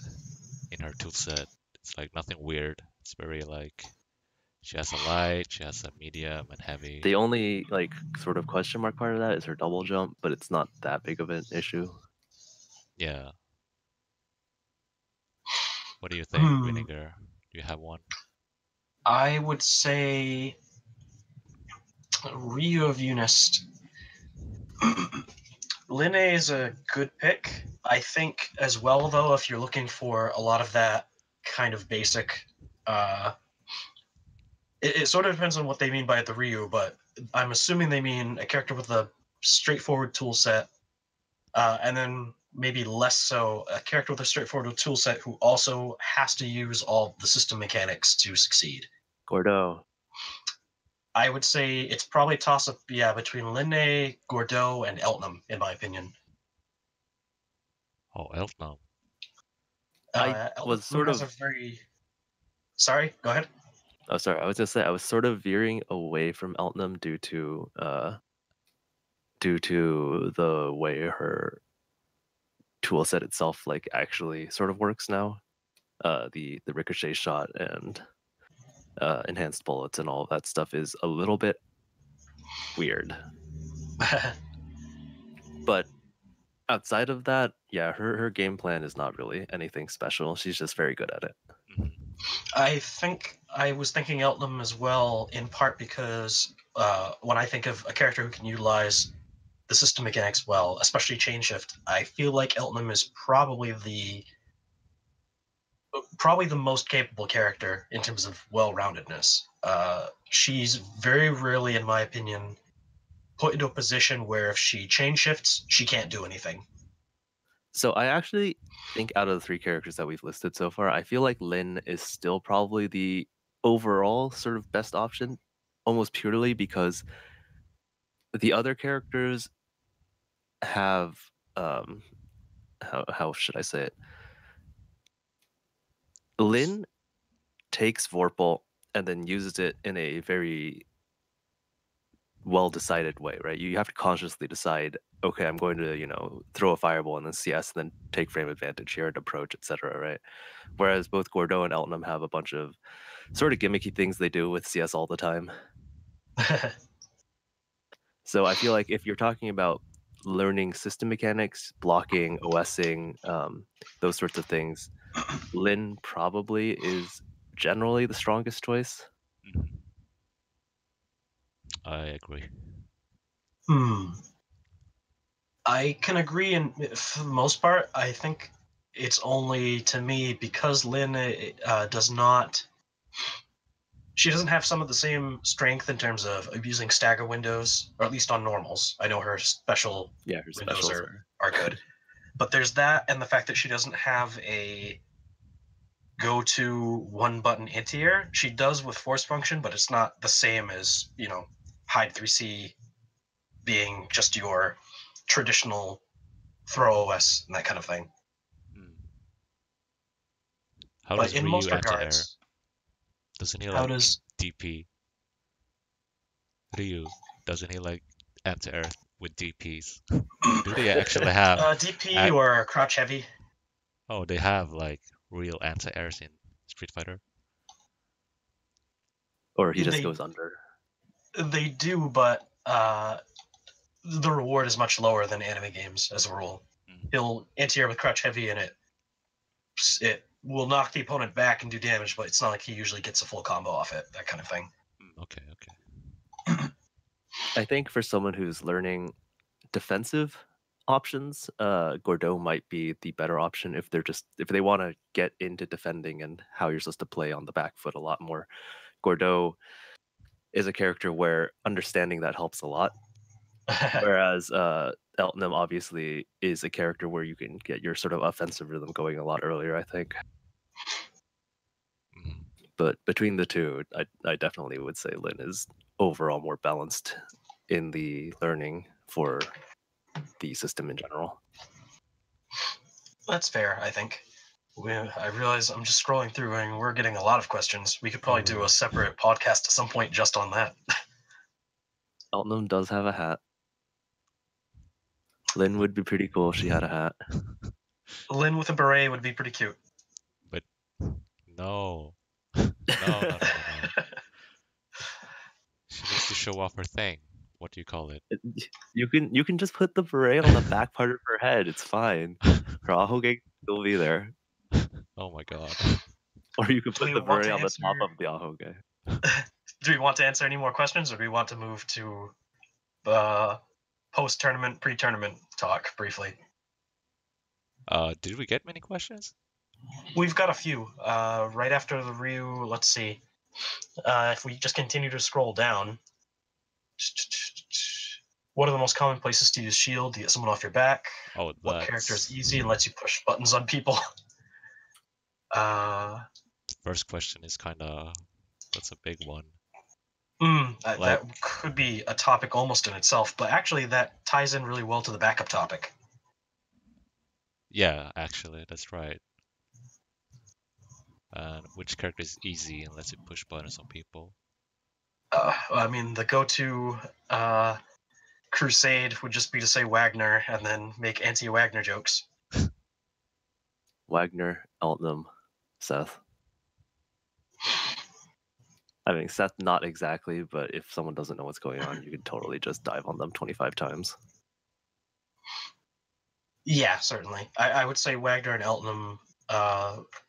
Speaker 2: in her toolset. It's like nothing weird. It's very like she has a light, she has a medium and heavy.
Speaker 3: The only like sort of question mark part of that is her double jump, but it's not that big of an issue.
Speaker 2: Yeah. What do you think, Vinegar? Do you have one?
Speaker 1: I would say Ryu of Unist. Linne is a good pick. I think as well, though, if you're looking for a lot of that kind of basic, it sort of depends on what they mean by the Ryu, but I'm assuming they mean a character with a straightforward tool set, and then maybe less so a character with a straightforward tool set who also has to use all the system mechanics to succeed.
Speaker 3: Gordo.
Speaker 1: I would say it's probably a toss-up, between Linne, Gordeau, and Eltnum, in my opinion.
Speaker 2: Oh, Elfnam.
Speaker 3: I was sort of.
Speaker 1: Sorry, go ahead.
Speaker 3: Oh, sorry. I was just saying I was sort of veering away from Eltnum due to the way her tool set itself like actually sort of works now. The ricochet shot and enhanced bullets and all of that stuff is a little bit weird. But outside of that, yeah, her game plan is not really anything special. She's just very good at it.
Speaker 2: Mm-hmm.
Speaker 1: I think I was thinking Eltnum as well, in part because when I think of a character who can utilize the system mechanics well, especially chain shift, I feel like Eltnum is probably the probably the most capable character in terms of well-roundedness. She's very rarely, in my opinion, put into a position where if she chain shifts, she can't do anything.
Speaker 3: So I actually think out of the 3 characters that we've listed so far, I feel like Lin is still probably the overall sort of best option, almost purely because the other characters have how should I say it? Lin takes Vorpal and then uses it in a very well decided way, right? You have to consciously decide, okay, I'm going to, throw a fireball and then CS and then take frame advantage here and approach, etc. Right? Whereas both Gordeau and Eltonum have a bunch of sort of gimmicky things they do with CS all the time. So I feel like if you're talking about learning system mechanics, blocking, OSing, those sorts of things, Lin probably is generally the strongest choice.
Speaker 2: Mhm. I agree.
Speaker 1: I can agree for the most part. I think it's only to me because Lin does not. She doesn't have some of the same strength in terms of abusing stagger windows, or at least on normals. I know her special
Speaker 3: Yeah, her
Speaker 1: windows
Speaker 3: specials
Speaker 1: are good. But there's that, and the fact that she doesn't have a go-to one-button anti-air. She does with force function, but it's not the same as, hide 3C being just your traditional throw OS and that kind of thing.
Speaker 2: Mm. How
Speaker 1: But
Speaker 2: does
Speaker 1: in
Speaker 2: Ryu
Speaker 1: most
Speaker 2: anti-air?
Speaker 1: regards,
Speaker 2: Doesn't he
Speaker 1: how
Speaker 2: like
Speaker 1: does
Speaker 2: DP? Ryu, doesn't he like anti-air with DPs? Do they actually have?
Speaker 1: DP or crotch heavy?
Speaker 2: Oh, they have like real anti-airs in Street Fighter.
Speaker 3: or he just
Speaker 1: They
Speaker 3: goes under.
Speaker 1: they do, but the reward is much lower than anime games as a rule.
Speaker 2: Mm.
Speaker 1: He'll anti-air with crotch heavy, and it will knock the opponent back and do damage, but it's not like he usually gets a full combo off it, that kind of thing.
Speaker 2: Okay, okay.
Speaker 3: I think for someone who's learning defensive options, Gordeau might be the better option if they want to get into defending and how you're supposed to play on the back foot a lot more. Gordeau is a character where understanding that helps a lot. Whereas Eltonum obviously is a character where you can get your sort of offensive rhythm going a lot earlier, I think.
Speaker 2: Mm.
Speaker 3: But between the two, I definitely would say Lin is overall more balanced in the learning for the system in general.
Speaker 1: That's fair, I think. I realize I'm just scrolling through and we're getting a lot of questions. We could probably do a separate podcast at some point just on that.
Speaker 3: Eltonum does have a hat. Lin would be pretty cool if she had a hat.
Speaker 1: Lin with a beret would be pretty cute.
Speaker 2: But no. No. She needs to show off her thing. What do you call it?
Speaker 3: You can just put the beret on the back part of her head. It's fine. Her ahoge can still be there.
Speaker 2: Oh my god.
Speaker 3: Or you could
Speaker 1: Do
Speaker 3: put
Speaker 1: we
Speaker 3: the
Speaker 1: want
Speaker 3: beret
Speaker 1: to
Speaker 3: on the
Speaker 1: answer?
Speaker 3: top of the ahoge.
Speaker 1: Do we want to answer any more questions, or do we want to move to the post-tournament, pre-tournament talk briefly?
Speaker 2: Did we get many questions?
Speaker 1: We've got a few. Right after the Ryu, let's see. If we just continue to scroll down, what are the most common places to use shield to get someone off your back?
Speaker 2: Oh,
Speaker 1: What character is easy and lets you push buttons on people?
Speaker 2: First question is that's a big one.
Speaker 1: That could be a topic almost in itself, but actually that ties in really well to the backup topic.
Speaker 2: Yeah, actually, that's right. And which character is easy and lets you push buttons on people?
Speaker 1: I mean, the go-to crusade would just be to say Wagner and then make anti-Wagner jokes.
Speaker 3: Wagner, Eltonum, Seth. I mean, Seth, not exactly, but if someone doesn't know what's going on, you can totally just dive on them 25 times.
Speaker 1: Yeah, certainly. I would say Wagner and Eltonum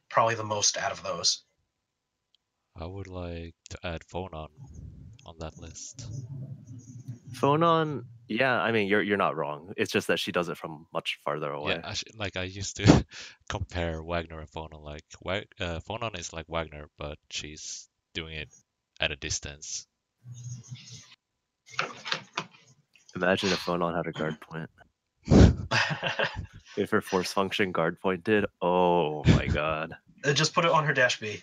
Speaker 1: probably the most out of those.
Speaker 2: I would like to add Phonon on that list.
Speaker 3: Phonon Yeah, I mean, you're not wrong. It's just that she does it from much farther
Speaker 2: Yeah,
Speaker 3: away.
Speaker 2: like I used to compare Wagner and Phonon. Like Phonon is like Wagner, but she's doing it at a distance.
Speaker 3: Imagine if Phonon had a guard point. If her force function guard point did, oh my god.
Speaker 1: Just put it on her dash B.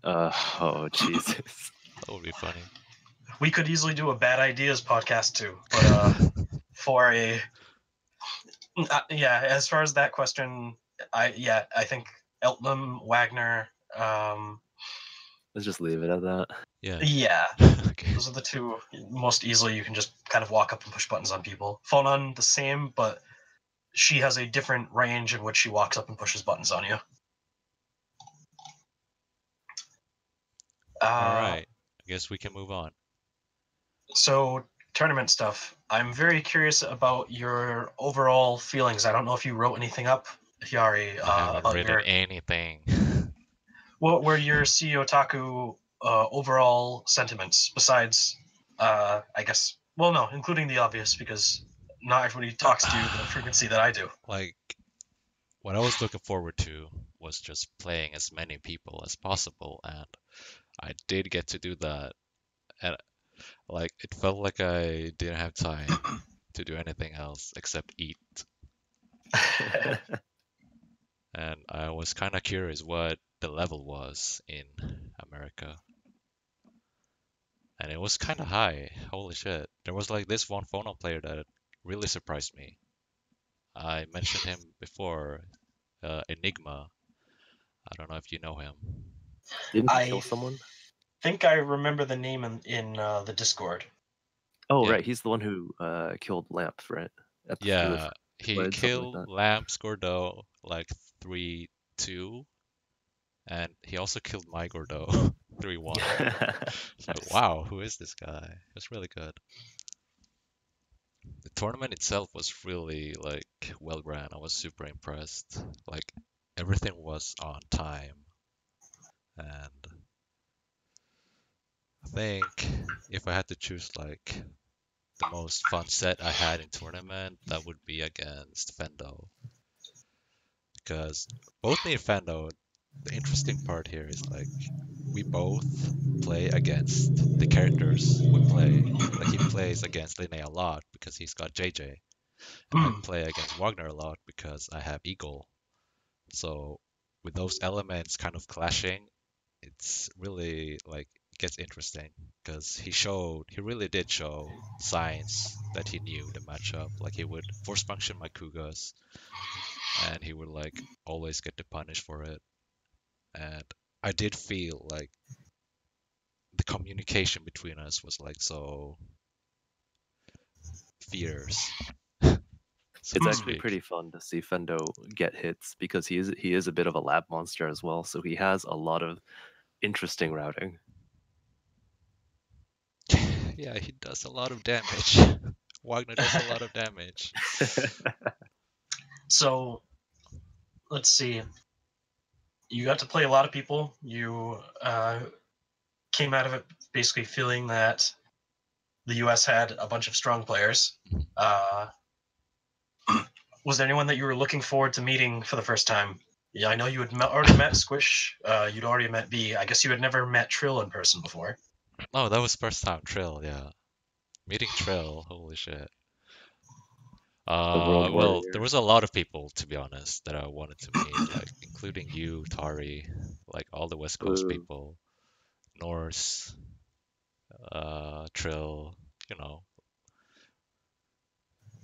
Speaker 3: Oh Jesus.
Speaker 2: That would be funny.
Speaker 1: We could easily do a bad ideas podcast too, but for a yeah, as far as that question, I think Eltnam, Wagner,
Speaker 3: Let's just leave it at that.
Speaker 2: Yeah.
Speaker 1: yeah,
Speaker 2: Okay.
Speaker 1: those are the two most easily you can just kind of walk up and push buttons on people. Phonon the same, but she has a different range in which she walks up and pushes buttons on you.
Speaker 2: All right. I guess we can move on.
Speaker 1: So tournament stuff. I'm very curious about your overall feelings. I don't know if you wrote anything up, Hyari,
Speaker 2: I haven't
Speaker 1: about
Speaker 2: written anything.
Speaker 1: what were your CEO Taku overall sentiments besides, I guess, well, no, including the obvious, because not everybody talks to you the frequency that I do.
Speaker 2: Like, what I was looking forward to was just playing as many people as possible, and I did get to do that. And like, it felt like I didn't have time to do anything else except eat. And I was kind of curious what the level was in America. And it was kind of high. Holy shit. There was like this one Phonon player that really surprised me. I mentioned him before, Enigma. I don't know if you know him.
Speaker 3: Didn't he
Speaker 1: I
Speaker 3: kill someone?
Speaker 1: think I remember the name in the Discord.
Speaker 3: Oh
Speaker 2: Yeah.
Speaker 3: right, he's the one who killed Lamp, right? At the
Speaker 2: Yeah, he
Speaker 3: blade, something like
Speaker 2: killed
Speaker 3: that.
Speaker 2: Lamps Gordo like 3-2, and he also killed my Gordo 3-1. It's like, wow, who is this guy? It's really good. The tournament itself was really like well ran. I was super impressed. Like everything was on time, and I think if I had to choose like the most fun set I had in tournament, that would be against Fendo. Because both me and Fendo, the interesting part here is like we both play against the characters we play. Like he plays against Linnea a lot because he's got JJ, and I play against Wagner a lot because I have Eagle. So with those elements kind of clashing, it's really like it gets interesting because he really did show signs that he knew the matchup. Like he would force function my Kugas, and he would like always get the punish for it. And I did feel like the communication between us was like so fierce, so
Speaker 3: It's
Speaker 2: to
Speaker 3: actually
Speaker 2: speak.
Speaker 3: pretty fun to see Fendo get hits because he is a bit of a lab monster as well, so he has a lot of interesting routing.
Speaker 2: Yeah, he does a lot of damage. Wagner does a lot of damage.
Speaker 1: So let's see. You got to play a lot of people. You came out of it basically feeling that the U.S. had a bunch of strong players. Was there anyone that you were looking forward to meeting for the first time? Yeah, I know you had already met Squish. You'd already met B. I guess you had never met Trill in person before.
Speaker 2: Oh, that was first time Trill, yeah. Meeting Trill, holy shit.
Speaker 3: The World
Speaker 2: Well,
Speaker 3: Warrior.
Speaker 2: there was a lot of people, to be honest, that I wanted to meet, like including you, Tari, like all the West Coast people, Norse, Trill, you know,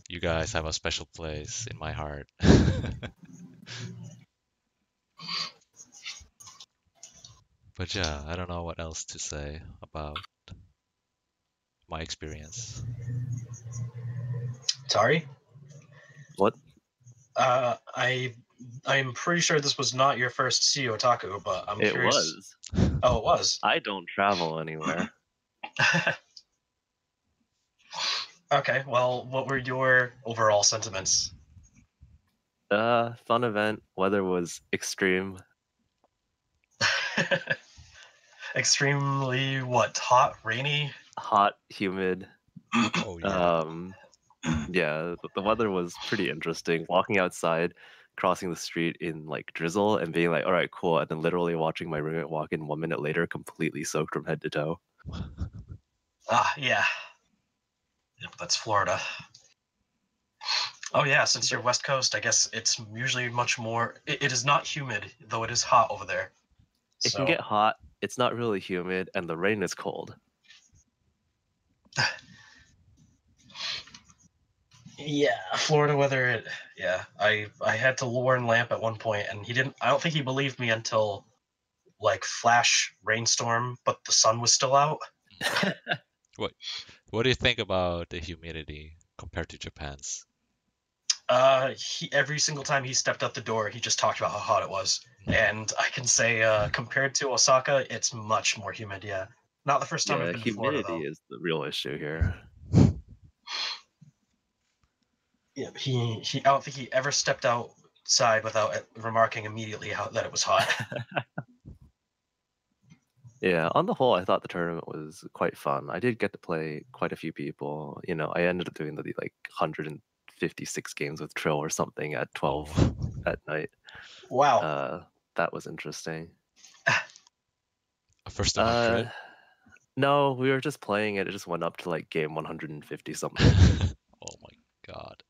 Speaker 2: you guys have a special place in my heart. But yeah, I don't know what else to say about my experience.
Speaker 1: Tari?
Speaker 3: What?
Speaker 1: I'm pretty sure this was not your first CEO Taku, but I'm
Speaker 3: It
Speaker 1: curious.
Speaker 3: was.
Speaker 1: Oh, it was.
Speaker 3: I don't travel anywhere.
Speaker 1: Okay, well, what were your overall sentiments?
Speaker 3: Fun event. Weather was extreme.
Speaker 1: Extremely what? Hot, rainy?
Speaker 3: Hot, humid.
Speaker 2: Oh yeah.
Speaker 3: Yeah, the weather was pretty interesting. Walking outside, crossing the street in like drizzle, and being like, "All right, cool," and then literally watching my roommate walk in 1 minute later, completely soaked from head to toe.
Speaker 1: Yeah. Yep, that's Florida. Oh yeah, since you're West Coast, I guess it's usually much more. It is not humid, though it is hot over there.
Speaker 3: It can
Speaker 1: So
Speaker 3: get hot. It's not really humid, and the rain is cold.
Speaker 1: yeah, Florida weather. Yeah, I had to warn Lamp at one point, and he didn't. I don't think he believed me until like flash rainstorm, but the sun was still out.
Speaker 2: What do you think about the humidity compared to Japan's?
Speaker 1: Every single time he stepped out the door, he just talked about how hot it was, and I can say compared to Osaka, it's much more humid. Yeah, not the first time I've
Speaker 3: Yeah,
Speaker 1: been to Florida
Speaker 3: humidity
Speaker 1: though.
Speaker 3: is the real issue here.
Speaker 1: Yeah, I don't think he ever stepped outside without remarking immediately that it was hot.
Speaker 3: Yeah, on the whole, I thought the tournament was quite fun. I did get to play quite a few people. You know, I ended up doing the like 156 games with Trill or something at 12
Speaker 2: Oh,
Speaker 3: at night.
Speaker 1: Wow.
Speaker 3: That was interesting.
Speaker 2: first to 100.
Speaker 3: No, we were just playing it. It just went up to like game 150 something.
Speaker 2: Oh my god.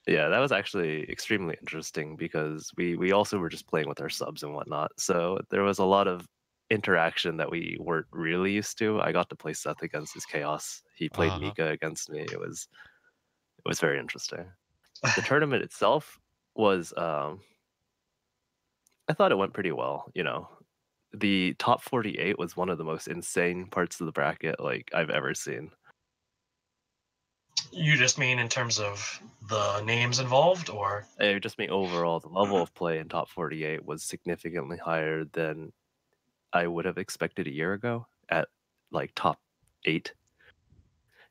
Speaker 3: Yeah, that was actually extremely interesting because we also were just playing with our subs and whatnot. So there was a lot of interaction that we weren't really used to. I got to play Seth against his Chaos. He played
Speaker 2: Uh-huh.
Speaker 3: Mika against me. It was very interesting. The tournament itself was I thought it went pretty well, you know. The top 48 was one of the most insane parts of the bracket like I've ever seen.
Speaker 1: You just mean in terms of the names involved, or
Speaker 3: It just mean overall the level of play in top 48 was significantly higher than I would have expected a year ago at like top 8.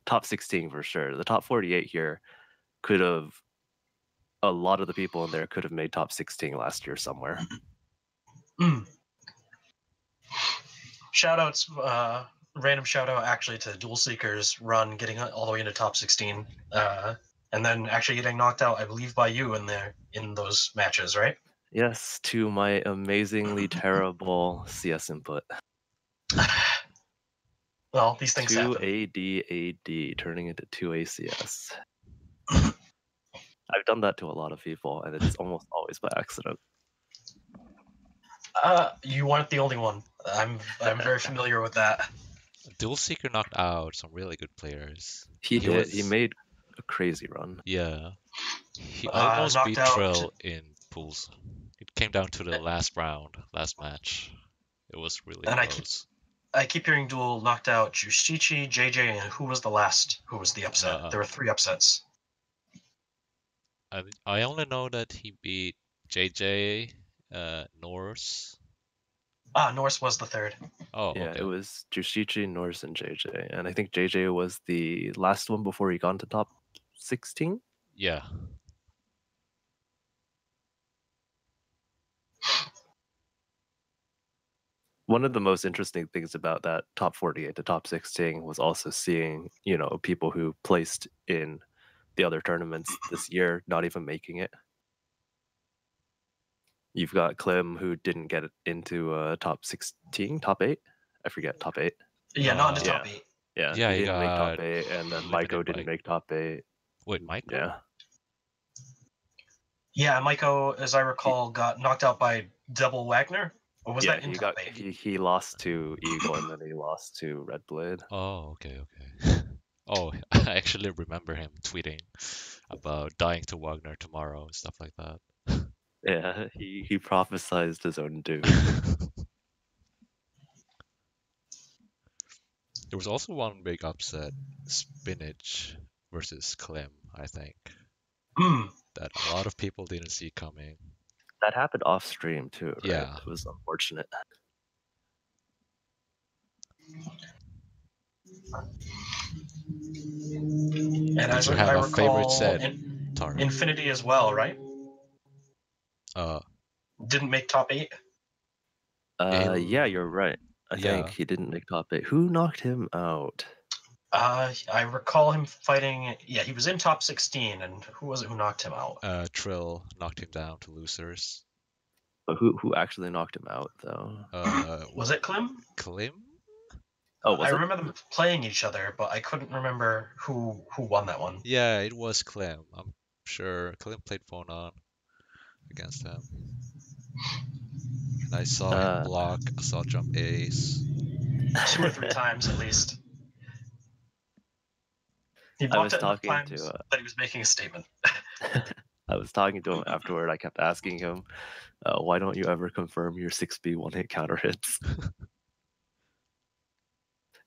Speaker 3: Top 16 for sure. The top 48 here could have a lot of the people in there could have made top 16 last year somewhere.
Speaker 1: Shoutouts, random shout out actually to Duel Seeker's run getting all the way into top 16, and then actually getting knocked out, I believe, by you in those matches, right?
Speaker 3: Yes, to my amazingly terrible CS input.
Speaker 1: Well, these things
Speaker 3: 2
Speaker 1: happen.
Speaker 3: AD turning into 2 ACS. I've done that to a lot of people, and it's almost always by accident.
Speaker 1: You weren't the only one. I'm very familiar with that.
Speaker 2: Dual Seeker knocked out some really good players.
Speaker 3: He did. He
Speaker 2: was
Speaker 3: made a crazy run.
Speaker 2: Yeah. He almost
Speaker 1: Knocked
Speaker 2: beat
Speaker 1: out.
Speaker 2: Trill in pools. It came down to the last round, last match. It was really
Speaker 1: And
Speaker 2: close.
Speaker 1: I keep hearing Duel knocked out Jushichi, JJ, and who was the last? Who was the upset? There were 3 upsets.
Speaker 2: I only know that he beat JJ, Norse.
Speaker 1: Norse was the 3rd.
Speaker 2: Oh,
Speaker 3: Yeah,
Speaker 2: okay.
Speaker 3: it was Jushichi, Norse, and JJ. And I think JJ was the last one before he got into top 16.
Speaker 2: Yeah.
Speaker 3: One of the most interesting things about that top 48 to top 16 was also seeing, you know, people who placed in the other tournaments this year not even making it. You've got Clem who didn't get into top 16, top 8. I forget, top 8.
Speaker 1: Yeah, not into
Speaker 3: yeah.
Speaker 1: top 8.
Speaker 3: Yeah,
Speaker 2: Yeah,
Speaker 3: he
Speaker 2: he
Speaker 3: didn't make top
Speaker 2: got
Speaker 3: 8, and then
Speaker 2: eliminated
Speaker 3: Maiko didn't
Speaker 2: by-
Speaker 3: make top 8.
Speaker 2: Wait, Michael?
Speaker 3: Yeah.
Speaker 1: Yeah, Maiko, as I recall, got knocked out by Double Wagner. Or was that in top 8?
Speaker 3: He lost to Eagle and then he lost to Red Blade.
Speaker 2: Oh, okay, okay. Oh, I actually remember him tweeting about dying to Wagner tomorrow and stuff like that.
Speaker 3: Yeah, he prophesized his own doom.
Speaker 2: There was also one big upset, Spinach versus Clem, I think, that a lot of people didn't see coming.
Speaker 3: That happened off stream too, right?
Speaker 2: Yeah.
Speaker 3: It was unfortunate.
Speaker 1: And as
Speaker 2: You have
Speaker 1: I
Speaker 2: a favorite
Speaker 1: recall,
Speaker 2: set, Taro?
Speaker 1: Infinity as well, right?
Speaker 2: Uh,
Speaker 1: Didn't make top 8.
Speaker 3: Yeah, you're right. I
Speaker 2: Yeah.
Speaker 3: think he didn't make top 8. Who knocked him out?
Speaker 1: I recall him fighting. Yeah, he was in top 16, and who was it who knocked him out?
Speaker 2: Trill knocked him down to losers.
Speaker 3: But who actually knocked him out though?
Speaker 1: Was it Klim?
Speaker 2: Klim?
Speaker 3: Oh, was
Speaker 1: I
Speaker 3: it?
Speaker 1: remember them playing each other, but I couldn't remember who won that one.
Speaker 2: Yeah, it was Klim. I'm sure Klim played Phonon against him. And I saw him block assault jump ace.
Speaker 1: 2 or 3 times at least. He
Speaker 3: I
Speaker 1: blocked
Speaker 3: was
Speaker 1: it enough
Speaker 3: talking
Speaker 1: times
Speaker 3: to
Speaker 1: that he was making a statement.
Speaker 3: I was talking to him afterward. I kept asking him, why don't you ever confirm your 6B one-hit counter hits?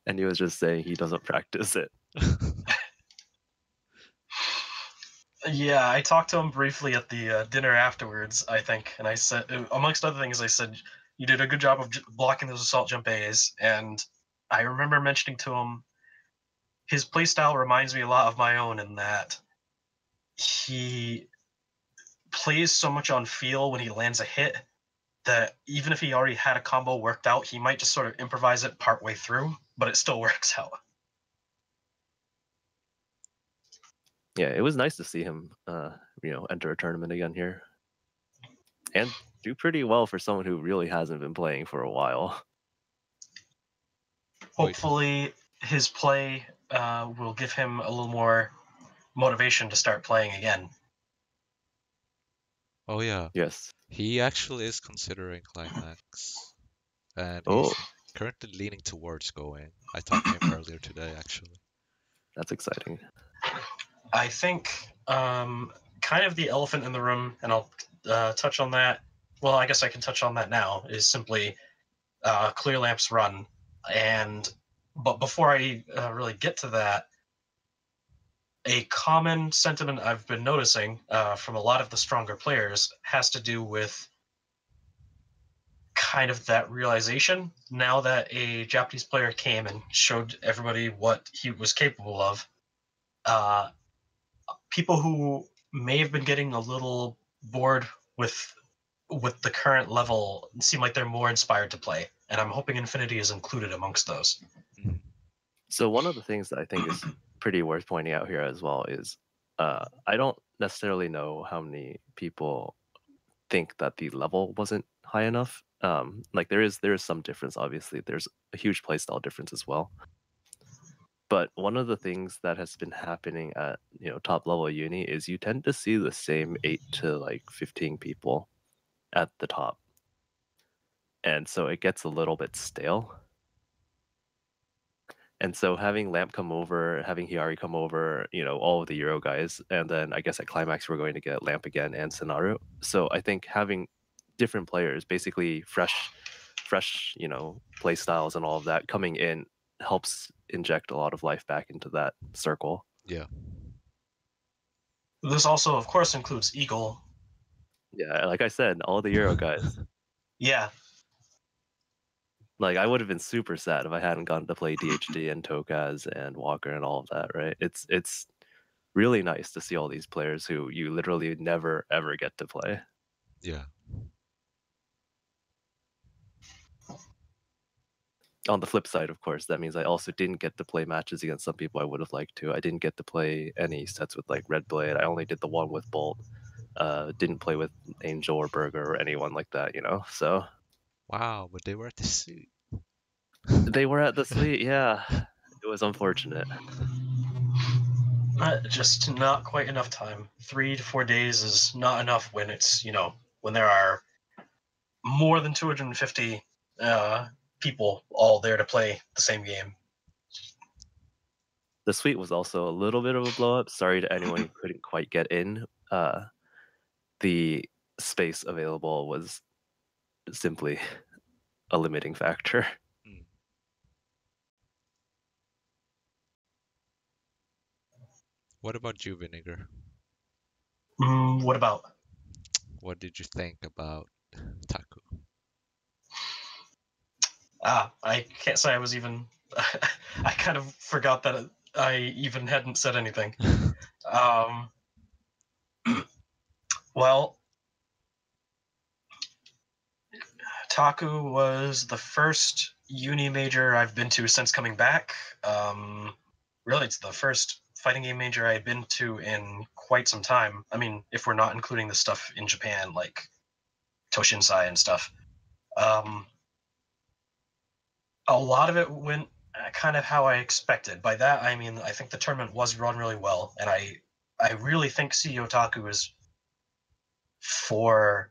Speaker 3: And he was just saying he doesn't practice it.
Speaker 1: Yeah, I talked to him briefly at the dinner afterwards, I think, and I said, amongst other things, I said, you did a good job of blocking those assault jump A's, and I remember mentioning to him, his playstyle reminds me a lot of my own in that he plays so much on feel when he lands a hit that even if he already had a combo worked out, he might just sort of improvise it partway through, but it still works out.
Speaker 3: Yeah, it was nice to see him, enter a tournament again here, and do pretty well for someone who really hasn't been playing for a while.
Speaker 1: Hopefully, his play will give him a little more motivation to start playing again.
Speaker 2: Oh yeah.
Speaker 3: Yes.
Speaker 2: He actually is considering Climax. And
Speaker 3: Oh,
Speaker 2: he's currently leaning towards going. I talked to him earlier today, actually.
Speaker 3: that's exciting.
Speaker 1: I think kind of the elephant in the room, and I'll touch on that. Well, I guess I can touch on that now, is simply Clear Lamp's run. But before I really get to that, a common sentiment I've been noticing from a lot of the stronger players has to do with kind of that realization now that a Japanese player came and showed everybody what he was capable of. People who may have been getting a little bored with the current level seem like they're more inspired to play, and I'm hoping Infinity is included amongst those.
Speaker 2: Mhm.
Speaker 3: So one of the things that I think is pretty worth pointing out here as well is I don't necessarily know how many people think that the level wasn't high enough. Like there is some difference, obviously. There's a huge playstyle difference as well. But one of the things that has been happening at top level uni is you tend to see the same 8 to like 15 people at the top. And so it gets a little bit stale. And so having Lamp come over, having Hiyari come over, all of the Euro guys, and then I guess at Climax we're going to get Lamp again and Sonaru. So I think having different players, basically fresh, play styles and all of that coming in helps inject a lot of life back into that circle.
Speaker 2: Yeah.
Speaker 1: This also, of course, includes Eagle.
Speaker 3: Yeah, like I said, all the Euro guys.
Speaker 1: Yeah.
Speaker 3: Like I would have been super sad if I hadn't gotten to play DHD and Tokaz and Walker and all of that, right? It's really nice to see all these players who you literally never ever get to play.
Speaker 2: Yeah.
Speaker 3: On the flip side, of course, that means I also didn't get to play matches against some people I would have liked to. I didn't get to play any sets with like Red Blade. I only did the one with Bolt. Didn't play with Angel or Burger or anyone like that, So
Speaker 2: Wow, but they were at the suit.
Speaker 3: they were at the suite, yeah. It was unfortunate.
Speaker 1: Just not quite enough time. 3 to 4 days is not enough when it's, when there are more than 250 people all there to play the same game.
Speaker 3: The suite was also a little bit of a blow up. Sorry to anyone who couldn't quite get in. The space available was simply a limiting factor.
Speaker 2: Mm. What about you, Vinegar?
Speaker 1: What about?
Speaker 2: What did you think about Taku?
Speaker 1: I can't say I was even. I kind of forgot that I even hadn't said anything. Well, Taku was the first uni major I've been to since coming back. Really, it's the first fighting game major I've been to in quite some time. I mean, if we're not including the stuff in Japan, like Toshinsai and stuff. A lot of it went kind of how I expected. By that, I mean, I think the tournament was run really well, and I really think CEO Taku is, for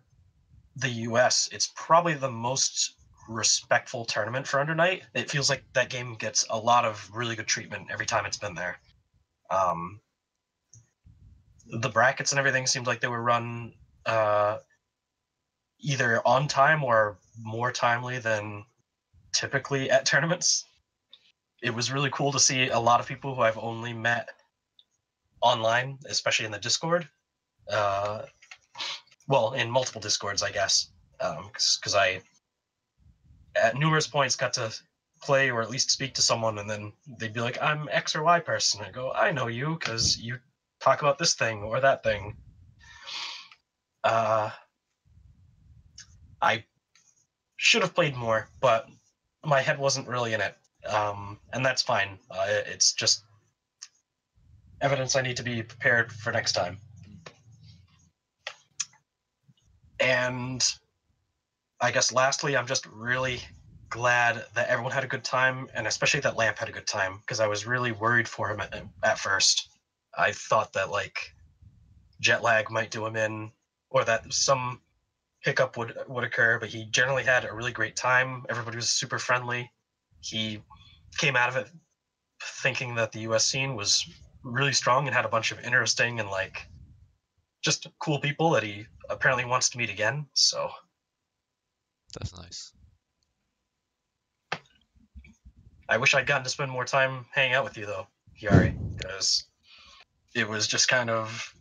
Speaker 1: the US, it's probably the most respectful tournament for Under Night. It feels like that game gets a lot of really good treatment every time it's been there. The brackets and everything seemed like they were run either on time or more timely than typically at tournaments. It was really cool to see a lot of people who I've only met online, especially in the Discord. Well, in multiple Discords, I guess, because I, at numerous points, got to play or at least speak to someone, and then they'd be like, "I'm X or Y person." I go, "I know you because you talk about this thing or that thing." I should have played more, but my head wasn't really in it, and that's fine. It's just evidence I need to be prepared for next time. And I guess lastly, I'm just really glad that everyone had a good time, and especially that Lamp had a good time, because I was really worried for him at first. I thought that like jet lag might do him in, or that some hiccup would occur, but he generally had a really great time. Everybody was super friendly. He came out of it thinking that the US scene was really strong and had a bunch of interesting and like just cool people that he apparently wants to meet again. So
Speaker 2: That's nice.
Speaker 1: I wish I'd gotten to spend more time hanging out with you though, Hiari, because it was just kind of,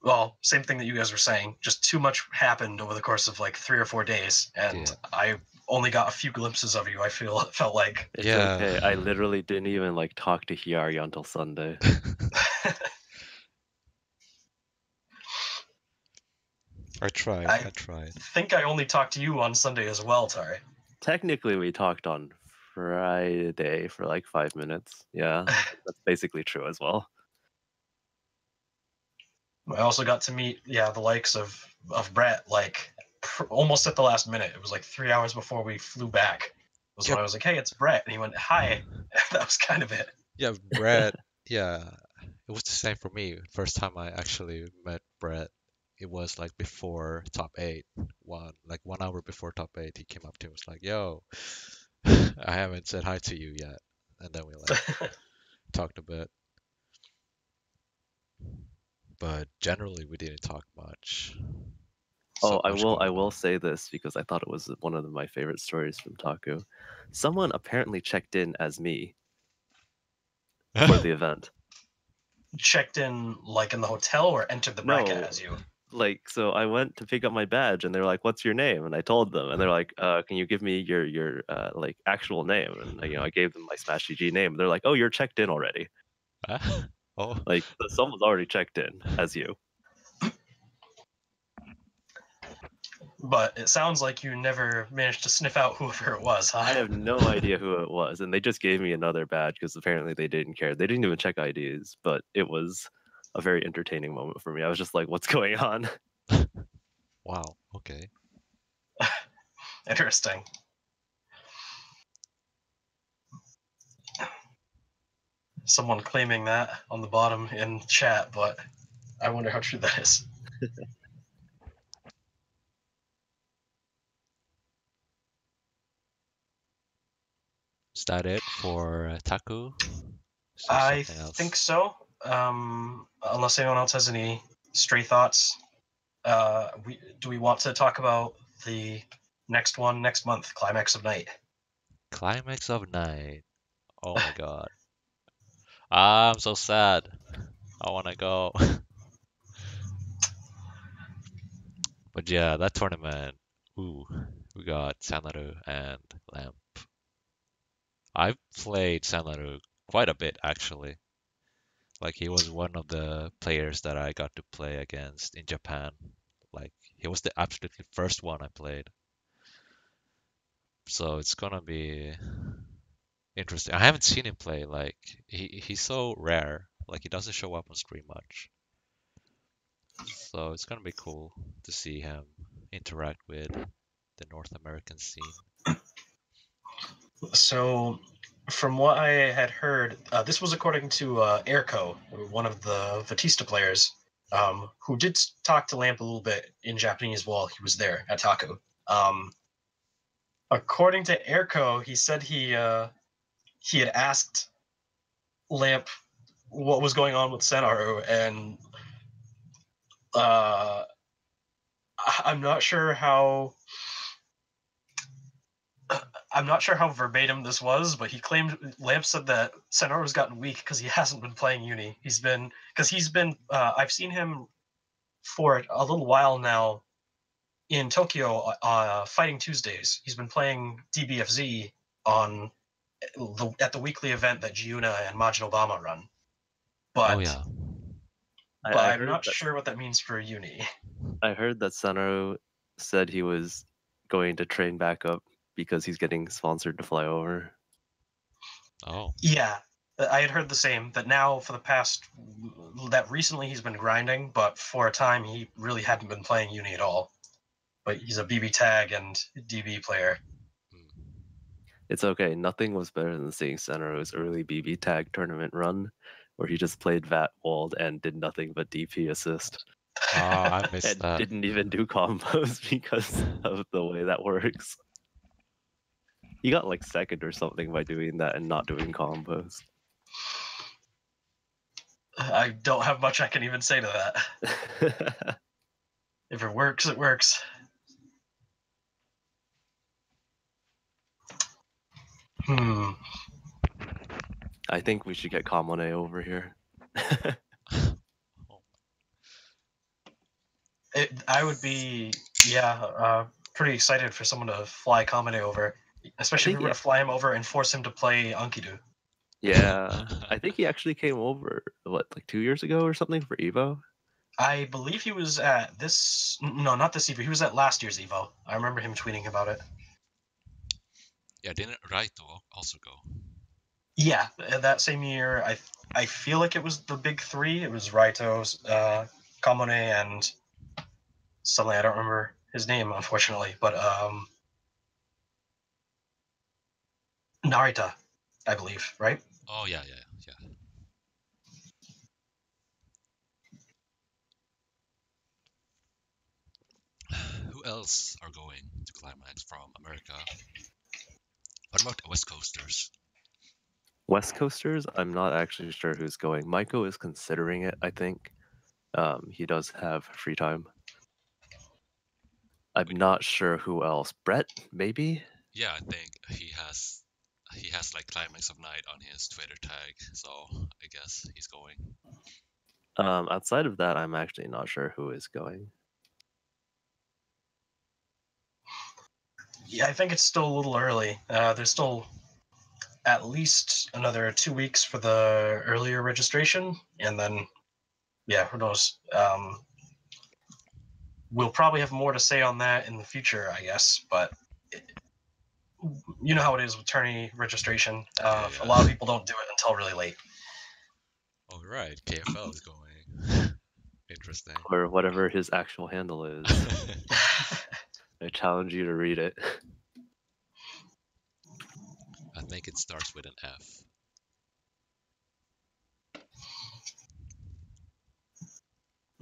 Speaker 1: well, same thing that you guys were saying. Just too much happened over the course of like 3 or 4 days, and
Speaker 2: Yeah.
Speaker 1: I only got a few glimpses of you. Felt like.
Speaker 3: It's
Speaker 2: Yeah.
Speaker 3: okay. I literally didn't even like talk to Hiari until Sunday.
Speaker 2: I tried.
Speaker 1: I
Speaker 2: I tried.
Speaker 1: think I only talked to you on Sunday as well, Tari.
Speaker 3: Technically, we talked on Friday for like 5 minutes. Yeah, that's basically true as well.
Speaker 1: I also got to meet the likes of Brett like almost at the last minute. It was like 3 hours before we flew back. Was
Speaker 2: Yep.
Speaker 1: when I was like, "Hey, it's Brett," and he went, "Hi." That was kind of it.
Speaker 2: Yeah, Brett. Yeah, it was the same for me. First time I actually met Brett, it was like before top eight. Like 1 hour before top eight, he came up to me and was like, "Yo, I haven't said hi to you yet." And then we like talked a bit. But generally we didn't talk much.
Speaker 3: Oh,
Speaker 2: So much going
Speaker 3: I will
Speaker 2: on.
Speaker 3: say this because I thought it was one of my favorite stories from Taku. Someone apparently checked in as me for the event.
Speaker 1: Checked in like in the hotel or entered the bracket
Speaker 3: No,
Speaker 1: as you?
Speaker 3: like so I went to pick up my badge and they're like, "What's your name?" And I told them, and they're like, "Can you give me your like actual name?" And I gave them my Smash GG name. They're like, "Oh, you're checked in already."
Speaker 2: Oh,
Speaker 3: Like someone's already checked in as you.
Speaker 1: But it sounds like you never managed to sniff out whoever it was, huh?
Speaker 3: I have no idea who it was, and they just gave me another badge because apparently they didn't care. They didn't even check IDs, but it was a very entertaining moment for me. I was just like, "What's going on?"
Speaker 2: wow. Okay.
Speaker 1: Interesting. Someone claiming that on the bottom in chat, but I wonder how true that is.
Speaker 2: Is that it for Taku? Is there
Speaker 1: I
Speaker 2: something else?
Speaker 1: think so. Unless anyone else has any stray thoughts, do we want to talk about the next one next month, Climax of Night?
Speaker 2: Climax of Night. Oh my god. I'm so sad. I wanna go. But yeah, that tournament. Ooh, we got Sanaru and Lamp. I've played Sanaru quite a bit actually. Like he was one of the players that I got to play against in Japan. Like he was the absolutely first one I played. So it's gonna be interesting. I haven't seen him play. Like he's so rare. Like he doesn't show up on stream much. So it's gonna be cool to see him interact with the North American scene.
Speaker 1: So, from what I had heard, this was according to Airco, one of the Batista players, who did talk to Lamp a little bit in Japanese while he was there at Taku. According to Airco, he said he had asked Lamp what was going on with Senaru, and I'm not sure how. I'm not sure how verbatim this was, but he claimed Lamp said that Senaru's gotten weak because he hasn't been playing Uni. He's been I've seen him for a little while now in Tokyo fighting Tuesdays. He's been playing DBFZ on at the weekly event that Giuna and Majin Obama run. But
Speaker 2: Oh yeah.
Speaker 1: I'm not sure what that means for Uni.
Speaker 3: I heard that Sanaro said he was going to train back up because he's getting sponsored to fly over.
Speaker 2: Oh.
Speaker 1: Yeah, I had heard the same. That now for the past that recently he's been grinding, but for a time he really hadn't been playing Uni at all. But he's a BB tag and DB player.
Speaker 3: It's okay. Nothing was better than seeing Sanaro's early BB tag tournament run, where he just played Vat Walled and did nothing but DP assist.
Speaker 2: Oh, I missed
Speaker 3: and
Speaker 2: that.
Speaker 3: didn't even do combos because of the way that works. He got like second or something by doing that and not doing combos.
Speaker 1: I don't have much I can even say to that. If it works, it works.
Speaker 3: I think we should get Kamone over here.
Speaker 1: I would be, pretty excited for someone to fly Kamine over, especially if we were to fly him over and force him to play Ankidu.
Speaker 3: Yeah, I think he actually came over, like 2 years ago or something for Evo?
Speaker 1: I believe he was at this, no, not this Evo, he was at last year's Evo. I remember him tweeting about it.
Speaker 2: Yeah, didn't Raito also go?
Speaker 1: Yeah, that same year, I feel like it was the big three. It was Raito's, Kamone, and suddenly I don't remember his name, unfortunately, but Narita, I believe, right?
Speaker 2: Oh yeah. Who else are going to Climax from America? What about the West Coasters?
Speaker 3: West Coasters, I'm not actually sure who's going. Maiko is considering it, I think. He does have free time. I'm not sure who else. Brett, maybe?
Speaker 2: Yeah, I think he has like Climax of Night on his Twitter tag, so I guess he's going.
Speaker 3: Outside of that, I'm actually not sure who is going.
Speaker 1: Yeah, I think it's still a little early. There's still at least another 2 weeks for the earlier registration, and then, yeah, who knows? We'll probably have more to say on that in the future, I guess, but you know how it is with tourney registration.
Speaker 2: Yeah.
Speaker 1: A lot of people don't do it until really late.
Speaker 2: Oh, right. KFL is going. Interesting.
Speaker 3: Or whatever his actual handle is. I challenge you to read it.
Speaker 2: I think it starts with an F.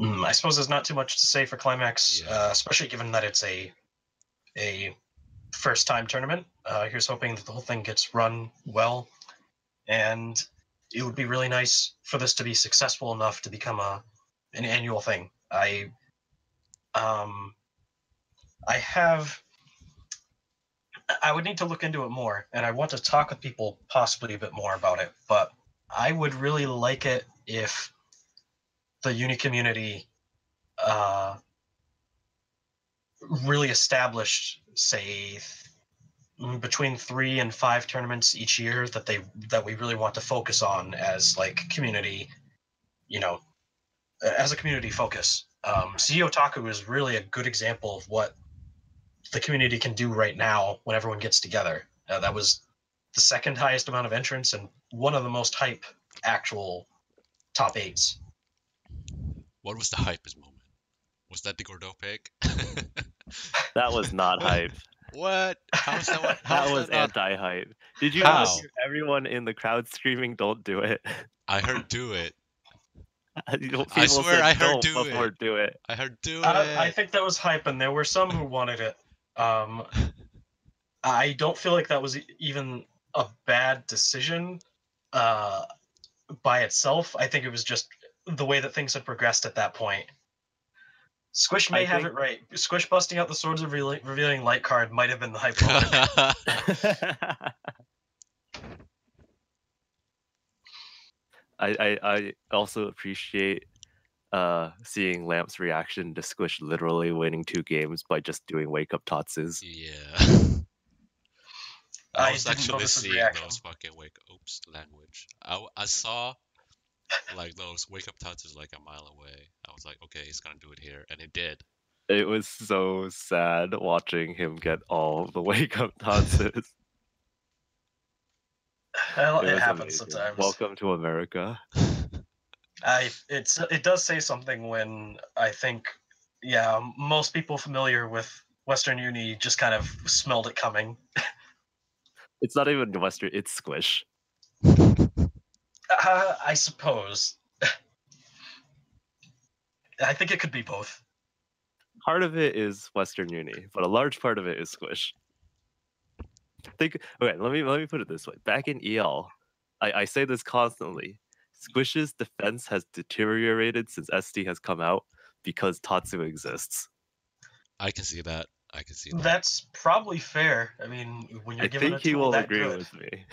Speaker 1: I suppose there's not too much to say for Climax, especially given that it's a first-time tournament. Here's hoping that the whole thing gets run well, and it would be really nice for this to be successful enough to become an annual thing. I would need to look into it more, and I want to talk with people possibly a bit more about it, but I would really like it if the Uni community really established, say, between 3 and 5 tournaments each year that we really want to focus on as like community, as a community focus. CEO Taku is really a good example of what the community can do right now when everyone gets together. That was the second highest amount of entrants and one of the most hype actual top 8s.
Speaker 2: What was the hypest moment? Was that the Gordo pick?
Speaker 3: That was not hype.
Speaker 2: What? How's that one?
Speaker 3: That
Speaker 2: How's
Speaker 3: was
Speaker 2: that not?
Speaker 3: anti-hype. Did you not
Speaker 2: How?
Speaker 3: hear everyone in the crowd screaming, "Don't do it"?
Speaker 2: I heard do it.
Speaker 3: People
Speaker 2: I swear
Speaker 3: said
Speaker 2: I heard
Speaker 3: don't
Speaker 2: do
Speaker 3: before
Speaker 2: it.
Speaker 3: do it.
Speaker 2: I heard do
Speaker 1: I
Speaker 2: it.
Speaker 1: think that was hype, and there were some who wanted it. I don't feel like that was even a bad decision by itself. I think it was just the way that things had progressed at that point. Squish may have it right. Squish busting out the Swords of Revealing Light card might have been the hype moment.
Speaker 3: I also appreciate seeing Lamp's reaction to Squish literally winning 2 games by just doing wake up Tatsus.
Speaker 2: Yeah. I was
Speaker 1: didn't
Speaker 2: actually
Speaker 1: notice his
Speaker 2: seeing
Speaker 1: reaction.
Speaker 2: those fucking language. I saw like those wake up touches like a mile away. I was like, okay, he's gonna do it here, and he did.
Speaker 3: It was so sad watching him get all the wake up Tatsus.
Speaker 1: Well, it
Speaker 3: was
Speaker 1: happens
Speaker 3: amazing.
Speaker 1: sometimes.
Speaker 3: Welcome to America.
Speaker 1: It does say something when I think, yeah, most people familiar with Western Uni just kind of smelled it coming.
Speaker 3: It's not even Western, it's Squish.
Speaker 1: I suppose. I think it could be both.
Speaker 3: Part of it is Western Uni, but a large part of it is Squish. Okay, let me put it this way. Back in EL, I say this constantly. Squish's defense has deteriorated since SD has come out because Tatsu exists.
Speaker 2: I can see that. I can see that.
Speaker 1: That's probably fair. I mean, when you're given a
Speaker 3: think he
Speaker 1: tool
Speaker 3: will
Speaker 1: that
Speaker 3: agree
Speaker 1: good.
Speaker 3: with me.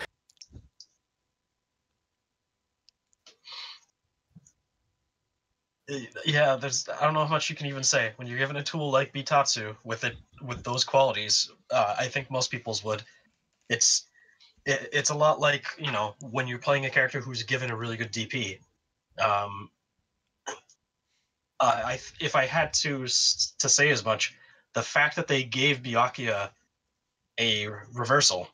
Speaker 1: Yeah, I don't know how much you can even say when you're given a tool like Bitatsu with those qualities. I think most people's would. It's a lot like, you know, when you're playing a character who's given a really good DP. If I had to say as much, the fact that they gave Byakuya a reversal,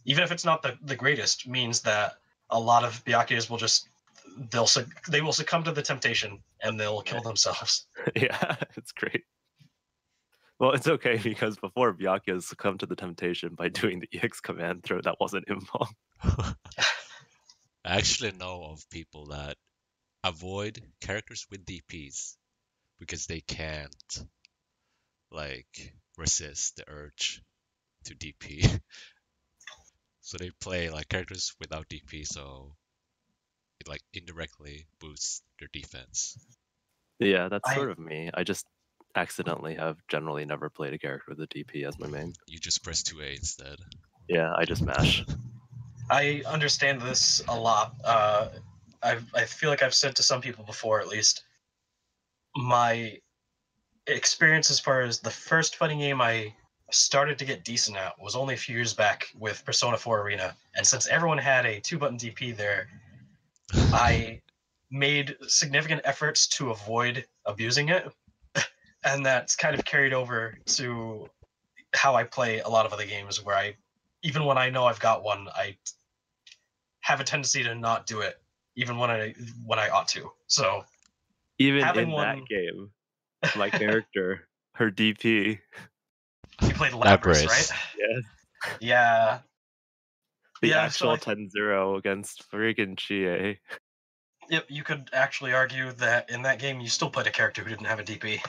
Speaker 1: even if it's not the greatest, means that a lot of Byakuyas will just they will succumb to the temptation and they'll kill themselves.
Speaker 3: Yeah, it's great. Well, it's okay because before Byakuya succumbed to the temptation by doing the EX command throw that wasn't invuln.
Speaker 2: I actually know of people that avoid characters with DPs because they can't like resist the urge to DP. So they play like characters without DP, so it like indirectly boosts their defense.
Speaker 3: Yeah, that's sort of me. I just accidentally have generally never played a character with a DP as my main.
Speaker 2: You just press 2A instead.
Speaker 3: Yeah, I just mash.
Speaker 1: I understand this a lot. I feel like I've said to some people before, at least, my experience as far as the first fighting game I started to get decent at was only a few years back with Persona 4 Arena. And since everyone had a 2-button DP there, I made significant efforts to avoid abusing it. And that's kind of carried over to how I play a lot of other games where even when I know I've got one, I have a tendency to not do it, even when I ought to. So
Speaker 3: even in that game, my character, her DP.
Speaker 1: You played Labris, right?
Speaker 3: Yes.
Speaker 1: Yeah.
Speaker 3: The actual 10-0 against friggin' Chie.
Speaker 1: Yep, you could actually argue that in that game you still played a character who didn't have a DP.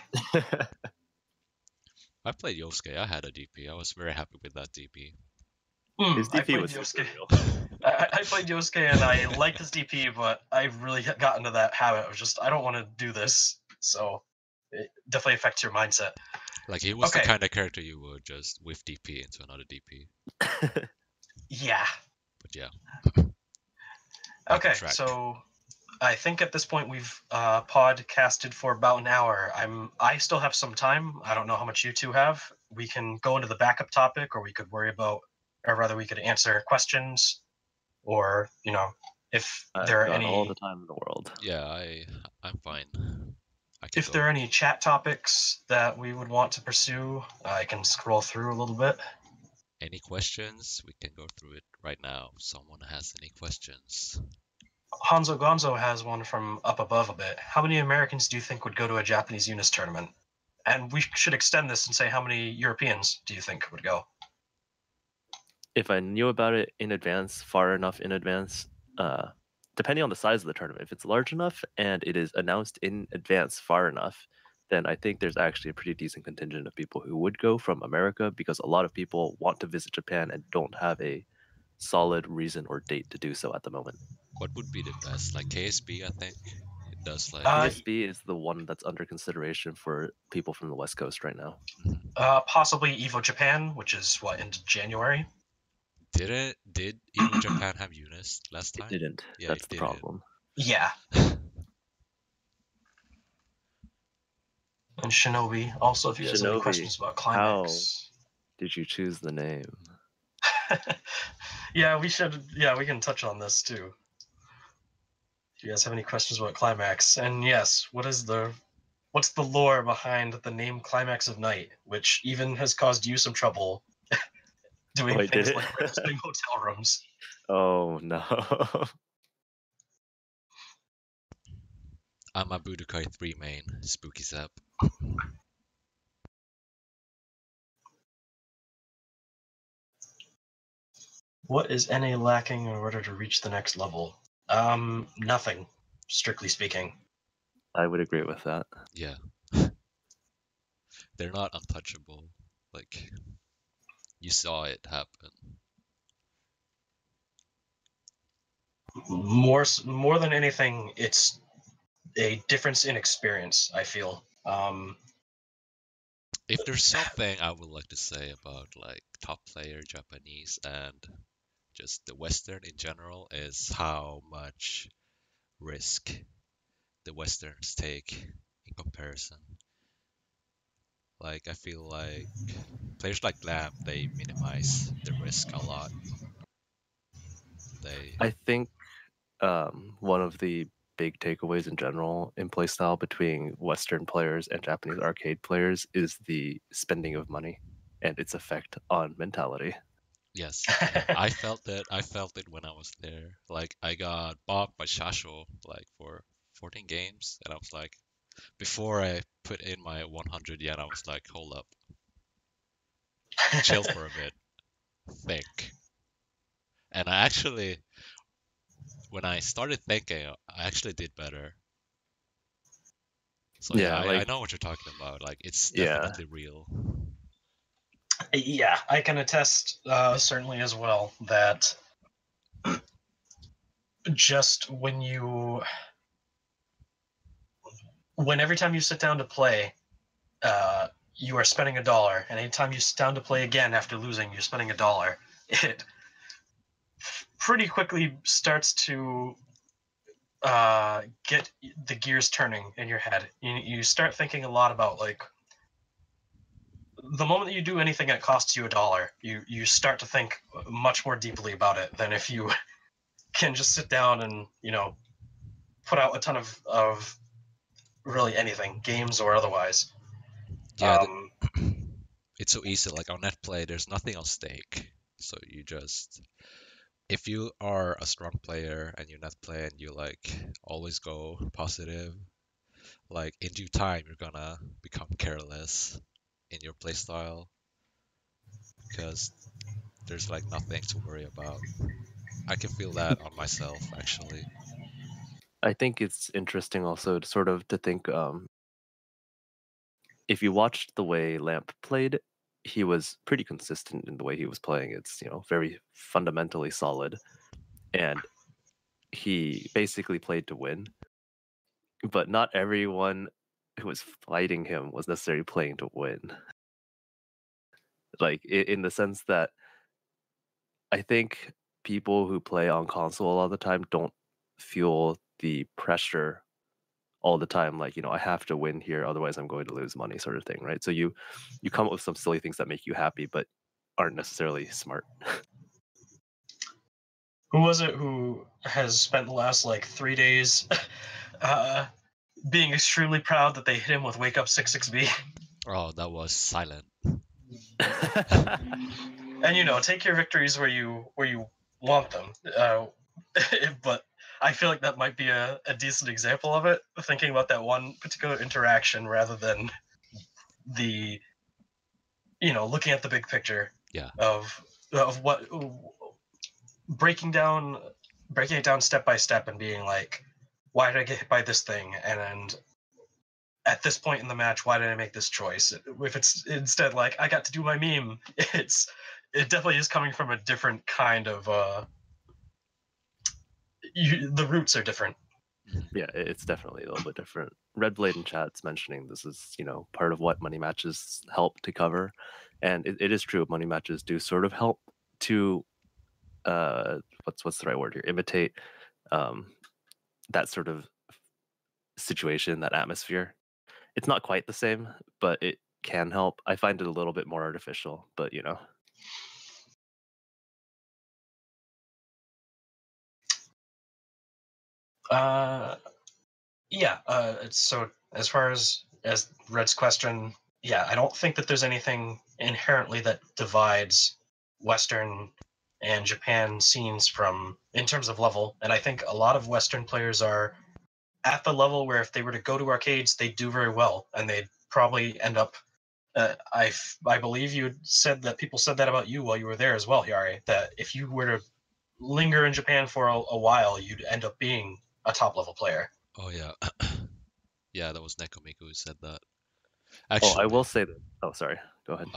Speaker 2: I played Yosuke. I had a DP. I was very happy with that DP.
Speaker 3: His DP was Yosuke.
Speaker 1: I played Yosuke and I liked his DP, but I've really gotten to that habit of just I don't want to do this. So it definitely affects your mindset.
Speaker 2: Like he was the kind of character you would just whiff DP into another DP.
Speaker 1: Yeah.
Speaker 2: But yeah.
Speaker 1: Okay, so I think at this point we've podcasted for about an hour. I still have some time. I don't know how much you two have. We can go into the backup topic, or we could we could answer questions, or if there are any.
Speaker 3: All the time in the world.
Speaker 2: Yeah, I'm fine.
Speaker 1: If there are any chat topics that we would want to pursue, I can scroll through a little bit.
Speaker 2: Any questions? We can go through it right now. If someone has any questions.
Speaker 1: Hanzo Gonzo has one from up above a bit. How many Americans do you think would go to a Japanese Unist tournament? And we should extend this and say how many Europeans do you think would go?
Speaker 3: If I knew about it in advance, far enough in advance, depending on the size of the tournament, if it's large enough and it is announced in advance far enough, then I think there's actually a pretty decent contingent of people who would go from America, because a lot of people want to visit Japan and don't have a solid reason or date to do so at the moment.
Speaker 2: What would be the best? Like KSB, I think it does like.
Speaker 3: KSB is the one that's under consideration for people from the West Coast right now.
Speaker 1: Possibly Evo Japan, which is what, in January?
Speaker 2: Did Evo Japan have Unist last time?
Speaker 3: It didn't.
Speaker 2: Yeah,
Speaker 3: That's
Speaker 2: it
Speaker 3: the
Speaker 2: didn't.
Speaker 3: problem.
Speaker 1: Yeah. And Shinobi, also, if you guys have any
Speaker 3: Shinobi,
Speaker 1: questions about Climax.
Speaker 3: Did you choose the name?
Speaker 1: Yeah, we should. Yeah, we can touch on this too. If you guys have any questions about Climax, and yes, what's the lore behind the name Climax of Night, which even has caused you some trouble doing
Speaker 3: Wait,
Speaker 1: things
Speaker 3: did it?
Speaker 1: like registering hotel rooms.
Speaker 3: Oh no.
Speaker 2: I'm a Budokai 3 main, Spooky Zap.
Speaker 1: What is NA lacking in order to reach the next level? Nothing, strictly speaking.
Speaker 3: I would agree with that.
Speaker 2: Yeah. They're not untouchable. Like, you saw it happen.
Speaker 1: More than anything, it's a difference in experience, I feel.
Speaker 2: If there's something I would like to say about like top player Japanese and just the Western in general, is how much risk the Westerns take in comparison. Like, I feel like players like Lamb, they minimize the risk a lot.
Speaker 3: I think one of the big takeaways in general in playstyle between Western players and Japanese arcade players is the spending of money and its effect on mentality.
Speaker 2: Yes, I felt it. I felt it when I was there. Like, I got bought by Shasho like for 14 games, and I was like, before I put in my 100 yen, I was like, hold up, chill for a bit, think. And I actually, when I started thinking, I actually did better. So yeah, I know what you're talking about. Like, it's definitely real.
Speaker 1: Yeah, I can attest certainly as well that just when every time you sit down to play, you are spending $1, and anytime you sit down to play again after losing, you're spending $1. It pretty quickly starts to get the gears turning in your head. You start thinking a lot about, like, the moment that you do anything that costs you $1, you start to think much more deeply about it than if you can just sit down and put out a ton of really anything, games or otherwise.
Speaker 2: Yeah, it's so easy. Like on Netplay, there's nothing on stake. So you just, if you are a strong player and you Netplay and you like always go positive, like in due time you're gonna become careless in your playstyle because there's like nothing to worry about. I can feel that on myself actually.
Speaker 3: I think it's interesting also to sort of to think if you watched the way Lamp played, he was pretty consistent in the way he was playing. It's, very fundamentally solid. And he basically played to win. But not everyone who was fighting him was necessarily playing to win. Like, in the sense that I think people who play on console all the time don't feel the pressure all the time, like, I have to win here, otherwise I'm going to lose money, sort of thing, right? So you come up with some silly things that make you happy but aren't necessarily smart.
Speaker 1: Who was it who has spent the last 3 days being extremely proud that they hit him with Wake Up 66B.
Speaker 2: Oh, that was silent.
Speaker 1: And take your victories where you want them. But I feel like that might be a decent example of it, thinking about that one particular interaction rather than the looking at the big picture
Speaker 2: Yeah.
Speaker 1: of what breaking it down step by step and being like, why did I get hit by this thing? And at this point in the match, why did I make this choice? If it's instead like I got to do my meme, it definitely is coming from a different kind of the roots are different.
Speaker 3: Yeah, it's definitely a little bit different. Red Blade in chat's mentioning this is, part of what money matches help to cover. And it is true, money matches do sort of help to what's the right word here? Imitate that sort of situation, that atmosphere. It's not quite the same, but it can help. I find it a little bit more artificial, but
Speaker 1: Yeah. So as far as Red's question, yeah, I don't think that there's anything inherently that divides Western and Japan scenes from in terms of level, and I think a lot of Western players are at the level where if they were to go to arcades, they'd do very well, and they'd probably end up. I believe you said that people said that about you while you were there as well, Yari. That if you were to linger in Japan for a while, you'd end up being a top level player.
Speaker 2: Oh yeah. Yeah, that was Nekomiku who said that.
Speaker 3: I
Speaker 2: Actually,
Speaker 3: will say that. Oh, sorry. Go ahead.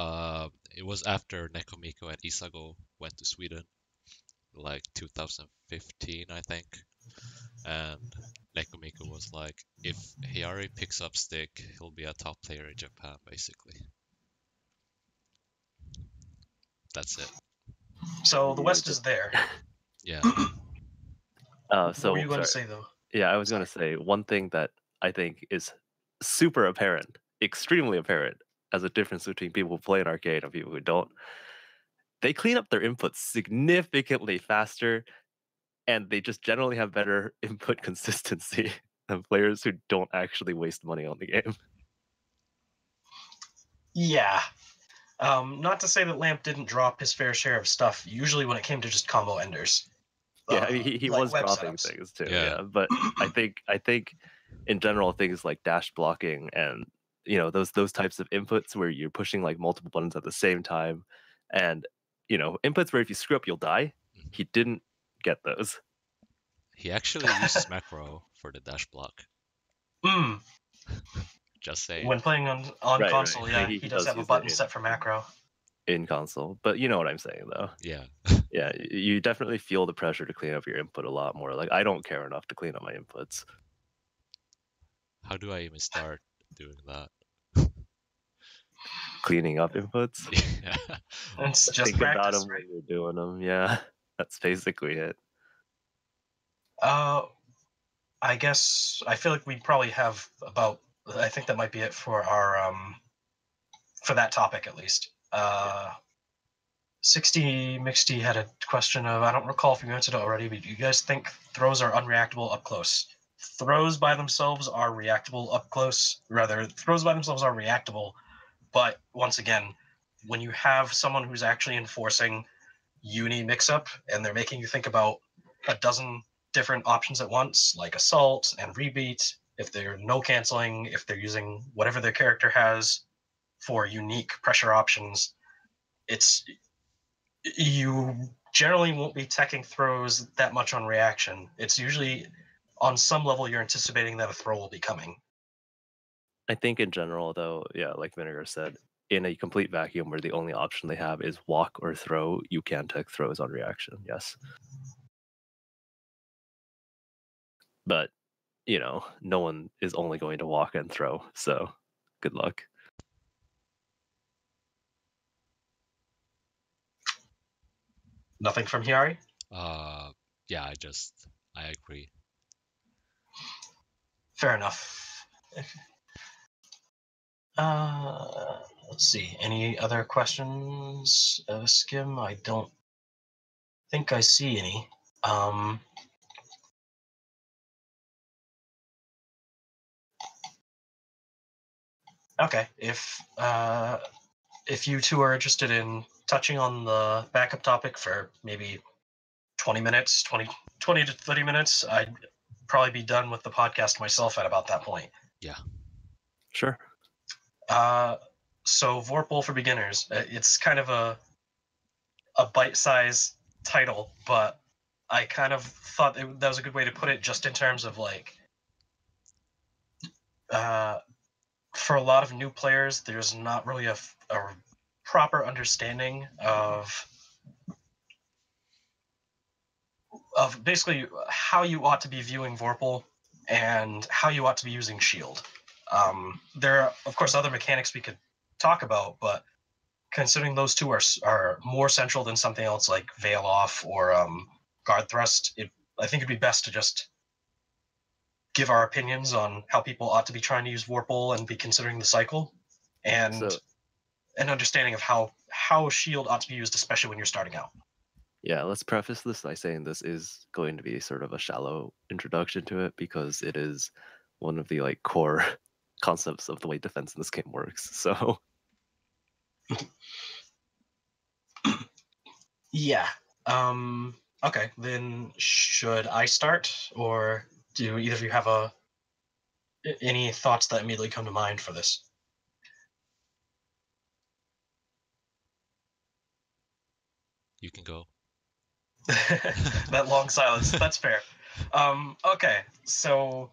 Speaker 2: it was after Nekomiku and Isago went to Sweden, like 2015, I think. And Nekomiku was like, if Hiyari picks up stick, he'll be a top player in Japan, basically. That's it.
Speaker 1: So the West is there.
Speaker 2: Yeah.
Speaker 1: What
Speaker 3: So
Speaker 1: were you going to
Speaker 3: sorry.
Speaker 1: say though?
Speaker 3: Yeah, I was going to say one thing that I think is super apparent, extremely apparent, as a difference between people who play an arcade and people who don't. They clean up their inputs significantly faster, and they just generally have better input consistency than players who don't actually waste money on the game.
Speaker 1: Yeah. Not to say that Lamp didn't drop his fair share of stuff, usually when it came to just combo enders.
Speaker 3: Yeah, I mean, he
Speaker 1: Like
Speaker 3: was
Speaker 1: web
Speaker 3: dropping
Speaker 1: setups.
Speaker 3: things too.
Speaker 2: Yeah.
Speaker 3: Yeah, but I think in general things like dash blocking and those types of inputs where you're pushing like multiple buttons at the same time, and inputs where if you screw up you'll die. He didn't get those.
Speaker 2: He actually uses macro for the dash block.
Speaker 1: Mm.
Speaker 2: Just saying.
Speaker 1: When playing on
Speaker 3: Right.
Speaker 1: console, yeah,
Speaker 3: He
Speaker 1: he does
Speaker 3: does
Speaker 1: have a
Speaker 3: use
Speaker 1: button
Speaker 3: it
Speaker 1: set for macro.
Speaker 3: in console, but you know what I'm saying though.
Speaker 2: Yeah.
Speaker 3: Yeah, you definitely feel the pressure to clean up your input a lot more. Like I don't care enough to clean up my inputs.
Speaker 2: How do I even start doing that?
Speaker 3: Cleaning up inputs.
Speaker 2: Yeah.
Speaker 1: It's just
Speaker 3: Think about
Speaker 1: practice,
Speaker 3: them
Speaker 1: right?
Speaker 3: when you're doing them. Yeah, that's basically it.
Speaker 1: I guess I feel like we probably have about. I think that might be it for our for that topic at least. 60 Mixty had a question of, I don't recall if you answered it already, but do you guys think throws are unreactable up close? Throws by themselves are reactable up close. Rather, throws by themselves are reactable. But once again, when you have someone who's actually enforcing uni mix up and they're making you think about a dozen different options at once, like assault and rebeat, if they're no canceling, if they're using whatever their character has for unique pressure options, it's you generally won't be teching throws that much on reaction. It's usually on some level you're anticipating that a throw will be coming.
Speaker 3: I think in general, though, yeah, like Vinegar said, in a complete vacuum where the only option they have is walk or throw, you can tech throws on reaction, yes. But, no one is only going to walk and throw, so good luck.
Speaker 1: Nothing from Hiyari?
Speaker 2: Yeah, I agree.
Speaker 1: Fair enough. Let's see. Any other questions, Skim? I don't think I see any. Okay, if you two are interested in touching on the backup topic for maybe 20 minutes, 20 to 30 minutes, I'd probably be done with the podcast myself at about that point.
Speaker 2: Yeah.
Speaker 3: Sure.
Speaker 1: So Vorpal for beginners, it's kind of a bite-sized title, but I kind of thought that was a good way to put it, just in terms of like, for a lot of new players, there's not really a proper understanding of basically how you ought to be viewing Vorpal and how you ought to be using Shield. There are, of course, other mechanics we could talk about, but considering those two are more central than something else like Veil Off or Guard Thrust, I think it'd be best to just give our opinions on how people ought to be trying to use Vorpal and be considering the cycle, and
Speaker 3: So
Speaker 1: an understanding of how Shield ought to be used, especially when you're starting out.
Speaker 3: yeah, let's preface this by saying this is going to be sort of a shallow introduction to it because it is one of the like core concepts of the way defense in this game works. So
Speaker 1: Yeah. Okay, then should I start, or do either of you have any thoughts that immediately come to mind for this?
Speaker 2: You can go.
Speaker 1: That long silence. That's fair. Okay, so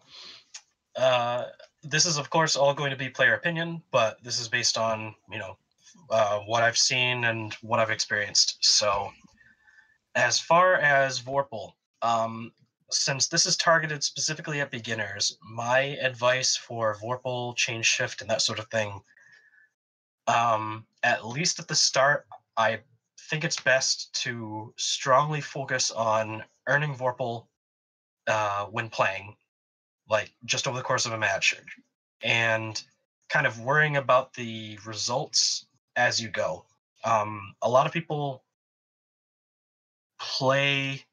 Speaker 1: this is of course all going to be player opinion, but this is based on what I've seen and what I've experienced. So as far as Vorpal, since this is targeted specifically at beginners, my advice for Vorpal, chain shift, and that sort of thing, at least at the start, I think it's best to strongly focus on earning Vorpal when playing, like just over the course of a match, and kind of worrying about the results as you go. A lot of people play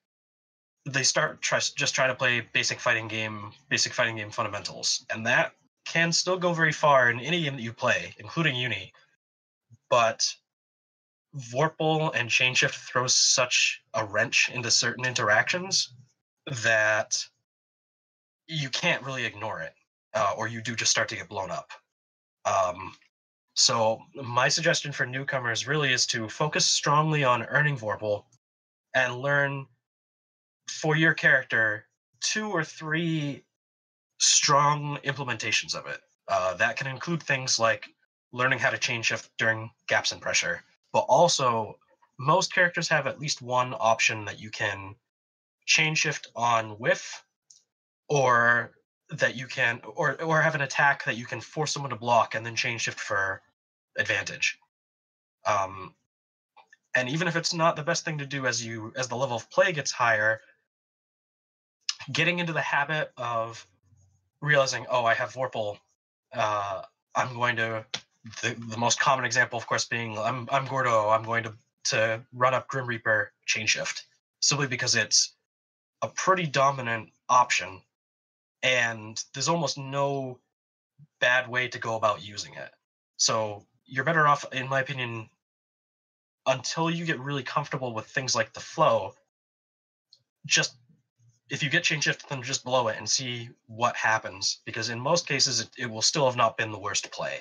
Speaker 1: they start just trying to play basic fighting game fundamentals, and that can still go very far in any game that you play, including Uni. But Vorpal and chain shift throws such a wrench into certain interactions that you can't really ignore it, or you do just start to get blown up. So my suggestion for newcomers really is to focus strongly on earning Vorpal and learn for your character 2 or 3 strong implementations of it. That can include things like learning how to chain shift during gaps in pressure, but also most characters have at least one option that you can chain shift on whiff, or that you can or have an attack that you can force someone to block and then chain shift for advantage. Um, and even if it's not the best thing to do as the level of play gets higher, getting into the habit of realizing, oh, I have Vorpal. I'm going to the most common example, of course, being I'm Gordo. I'm going to run up Grim Reaper chain shift, simply because it's a pretty dominant option, and there's almost no bad way to go about using it. So you're better off, in my opinion, until you get really comfortable with things like the flow. Just if you get chain shift, then just blow it and see what happens, because in most cases it will still have not been the worst play.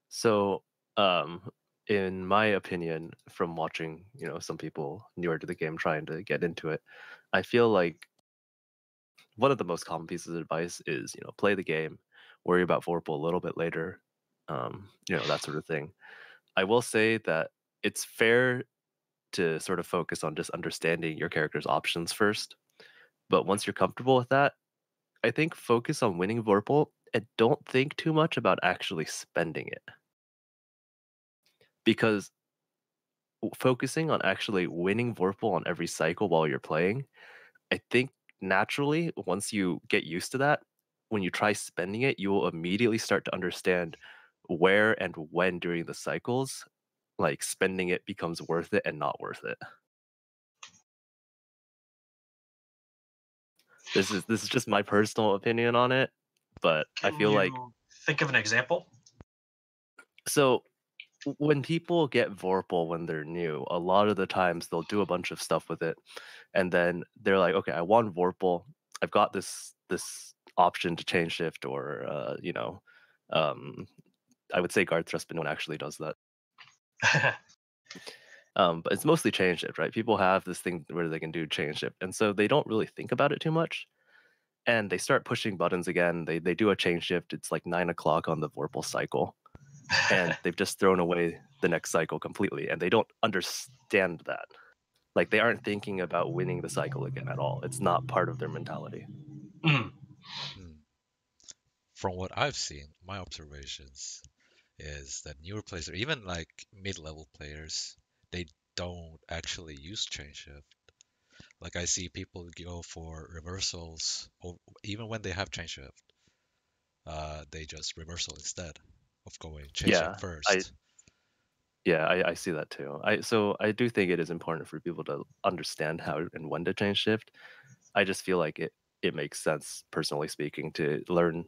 Speaker 3: So, in my opinion, from watching, some people newer to the game trying to get into it, I feel like one of the most common pieces of advice is, play the game, worry about Vorpal a little bit later, that sort of thing. I will say that it's fair to sort of focus on just understanding your character's options first. But once you're comfortable with that, I think focus on winning Vorpal and don't think too much about actually spending it. Because focusing on actually winning Vorpal on every cycle while you're playing, I think naturally, once you get used to that, when you try spending it, you will immediately start to understand where and when during the cycles, like spending it becomes worth it and not worth it. This is just my personal opinion on it, but I
Speaker 1: Can
Speaker 3: feel like
Speaker 1: you think of an example?
Speaker 3: So when people get Vorpal when they're new, a lot of the times they'll do a bunch of stuff with it, and then they're like, "Okay, I want Vorpal. I've got this option to chain shift, or um, I would say guard thrust, but no one actually does that. But it's mostly chain shift, right? People have this thing where they can do chain shift, and so they don't really think about it too much. And they start pushing buttons again. They do a chain shift. It's like 9 o'clock on the Vorpal cycle, and they've just thrown away the next cycle completely, and they don't understand that. Like they aren't thinking about winning the cycle again at all. It's not part of their mentality.
Speaker 1: Mm.
Speaker 2: Hmm. From what I've seen, my observations is that newer players, or even like mid-level players, they don't actually use chain shift. Like I see people go for reversals, or even when they have chain shift, they just reversal instead of going chain shift
Speaker 3: Yeah, I
Speaker 2: first.
Speaker 3: I see that too. I do think it is important for people to understand how and when to change shift. I just feel like it makes sense, personally speaking, to learn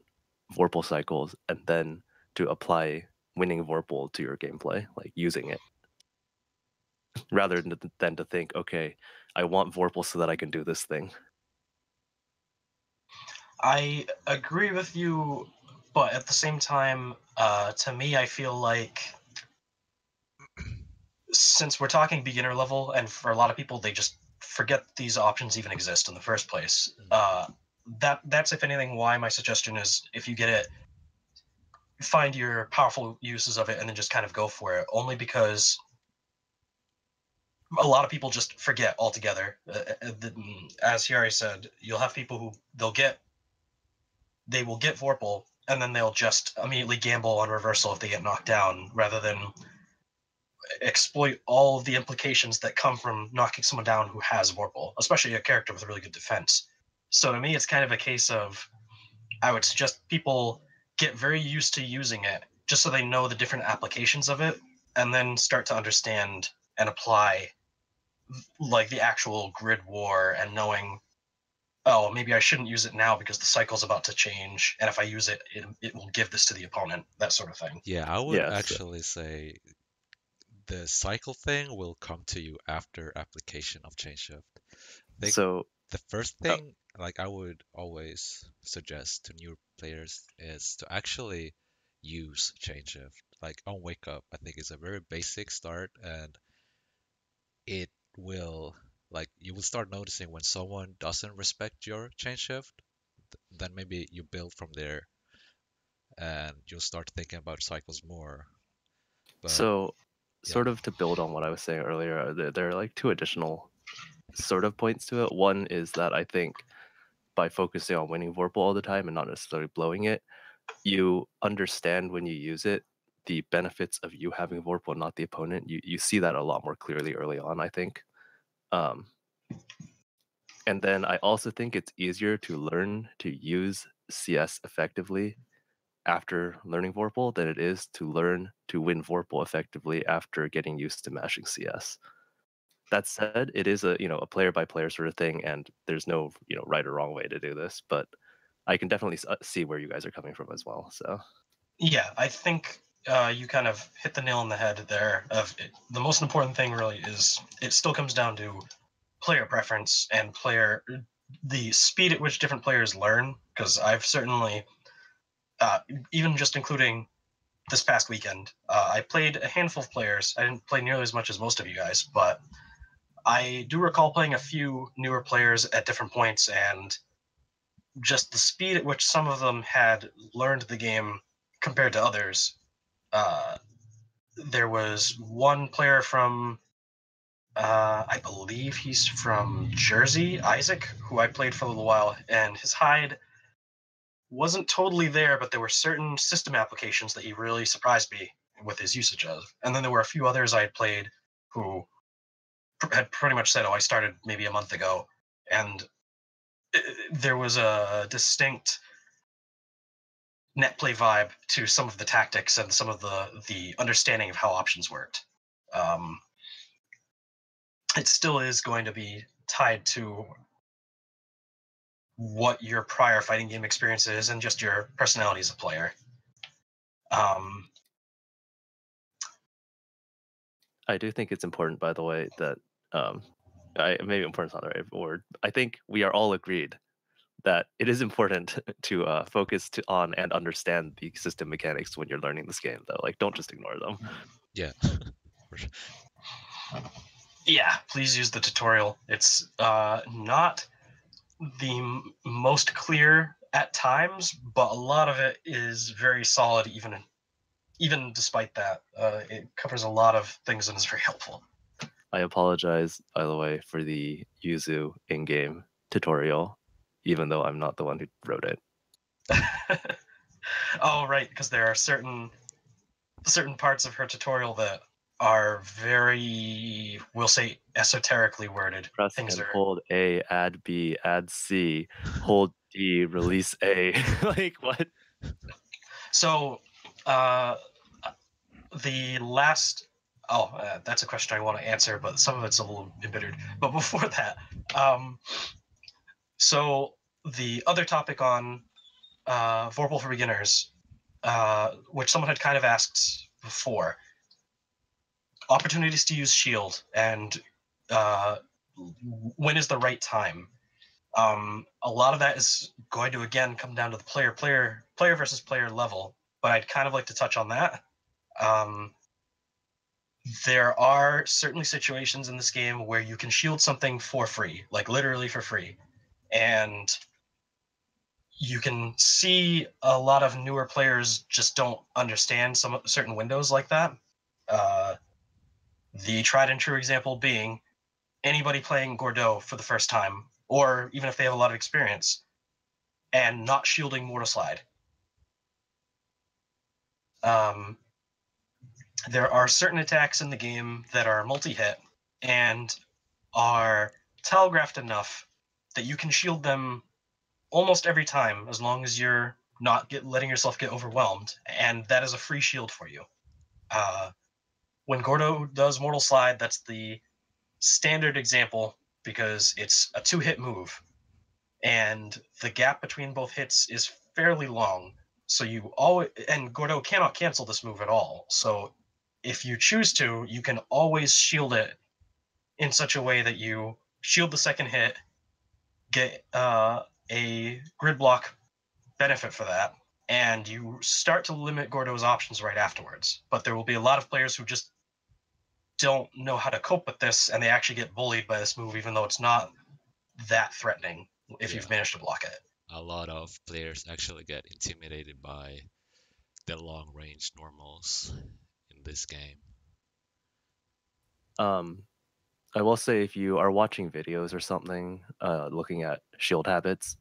Speaker 3: Vorpal cycles and then to apply winning Vorpal to your gameplay, like using it, rather than to think, okay, I want Vorpal so that I can do this thing.
Speaker 1: I agree with you, but at the same time, to me, I feel like since we're talking beginner level, and for a lot of people, they just forget these options even exist in the first place. That's if anything why my suggestion is if you get it, find your powerful uses of it and then just kind of go for it. Only because a lot of people just forget altogether. As Hiari said, you'll have people who they will get Vorpal and then they'll just immediately gamble on reversal if they get knocked down, rather than exploit all of the implications that come from knocking someone down who has Vorpal, especially a character with a really good defense. So to me, it's kind of a case of I would suggest people get very used to using it just so they know the different applications of it, and then start to understand and apply like the actual grid war and knowing, oh, maybe I shouldn't use it now because the cycle's about to change, and if I use it, it will give this to the opponent, that sort of thing.
Speaker 2: Yeah, I would
Speaker 3: Yes.
Speaker 2: actually say the cycle thing will come to you after application of chain shift. I think
Speaker 3: So,
Speaker 2: the first
Speaker 3: uh,
Speaker 2: thing, like I would always suggest to new players, is to actually use chain shift. Like on wake up, I think it's a very basic start, and it will like you will start noticing when someone doesn't respect your chain shift, then maybe you build from there, and you'll start thinking about cycles more. But
Speaker 3: so
Speaker 2: yeah,
Speaker 3: sort of to build on what I was saying earlier, there are like two additional sort of points to it. One is that I think by focusing on winning Vorpal all the time and not necessarily blowing it, you understand when you use it the benefits of you having Vorpal, not the opponent. You see that a lot more clearly early on, I think. Um, and then I also think it's easier to learn to use CS effectively after learning Vorpal than it is to learn to win Vorpal effectively after getting used to mashing CS. That said, it is a player by player sort of thing, and there's no right or wrong way to do this. But I can definitely see where you guys are coming from as well. So
Speaker 1: Yeah, I think you kind of hit the nail on the head there. The most important thing really is it still comes down to player preference and the speed at which different players learn. Because I've certainly, uh, even just including this past weekend, I played a handful of players. I didn't play nearly as much as most of you guys, but I do recall playing a few newer players at different points, and just the speed at which some of them had learned the game compared to others. Uh, there was one player from, I believe he's from Jersey, Isaac, who I played for a little while, and his hide wasn't totally there, but there were certain system applications that he really surprised me with his usage of. And then there were a few others I had played who had pretty much said, "Oh, I started maybe a month ago," and there was a distinct Netplay vibe to some of the tactics and some of the understanding of how options worked. Um, it still is going to be tied to what your prior fighting game experience is and just your personality as a player.
Speaker 3: I do think it's important, by the way, that maybe important's not the right word. I think we are all agreed that it is important to focus on and understand the system mechanics when you're learning this game, though. Like, don't just ignore them.
Speaker 2: Yeah.
Speaker 1: Yeah, please use the tutorial. It's not the most clear at times, but a lot of it is very solid, even despite that. It covers a lot of things and is very helpful.
Speaker 3: I apologize, by the way, for the Yuzu in-game tutorial, even though I'm not the one who wrote it.
Speaker 1: Oh, right, because there are certain parts of her tutorial that are very, we'll say, esoterically worded.
Speaker 3: Press
Speaker 1: Things
Speaker 3: and
Speaker 1: are
Speaker 3: hold A, add B, add C, hold D, release A. Like, what?
Speaker 1: so. The last. Oh, that's a question I want to answer, but some of it's a little embittered. But before that, so the other topic on Vorpal for Beginners, which someone had kind of asked before, opportunities to use shield and when is the right time. A lot of that is going to again come down to the player versus player level, but I'd kind of like to touch on that. There are certainly situations in this game where you can shield something for free, like literally for free, and you can see a lot of newer players just don't understand some certain windows like that. Uh, the tried and true example being anybody playing Gordeau for the first time, or even if they have a lot of experience, and not shielding Mortal Slide. Um, there are certain attacks in the game that are multi-hit and are telegraphed enough that you can shield them almost every time as long as you're not letting yourself get overwhelmed, and that is a free shield for you. When Gordo does Mortal Slide, that's the standard example because it's a 2-hit move, and the gap between both hits is fairly long. So you always, and Gordo cannot cancel this move at all. So if you choose to, you can always shield it in such a way that you shield the second hit, get a grid block benefit for that, and you start to limit Gordo's options right afterwards. But there will be a lot of players who just don't know how to cope with this, and they actually get bullied by this move, even though it's not that threatening if
Speaker 2: Yeah.
Speaker 1: you've managed to block it.
Speaker 2: A lot of players actually get intimidated by the long range normals in this game.
Speaker 3: I will say if you are watching videos or something, looking at shield habits,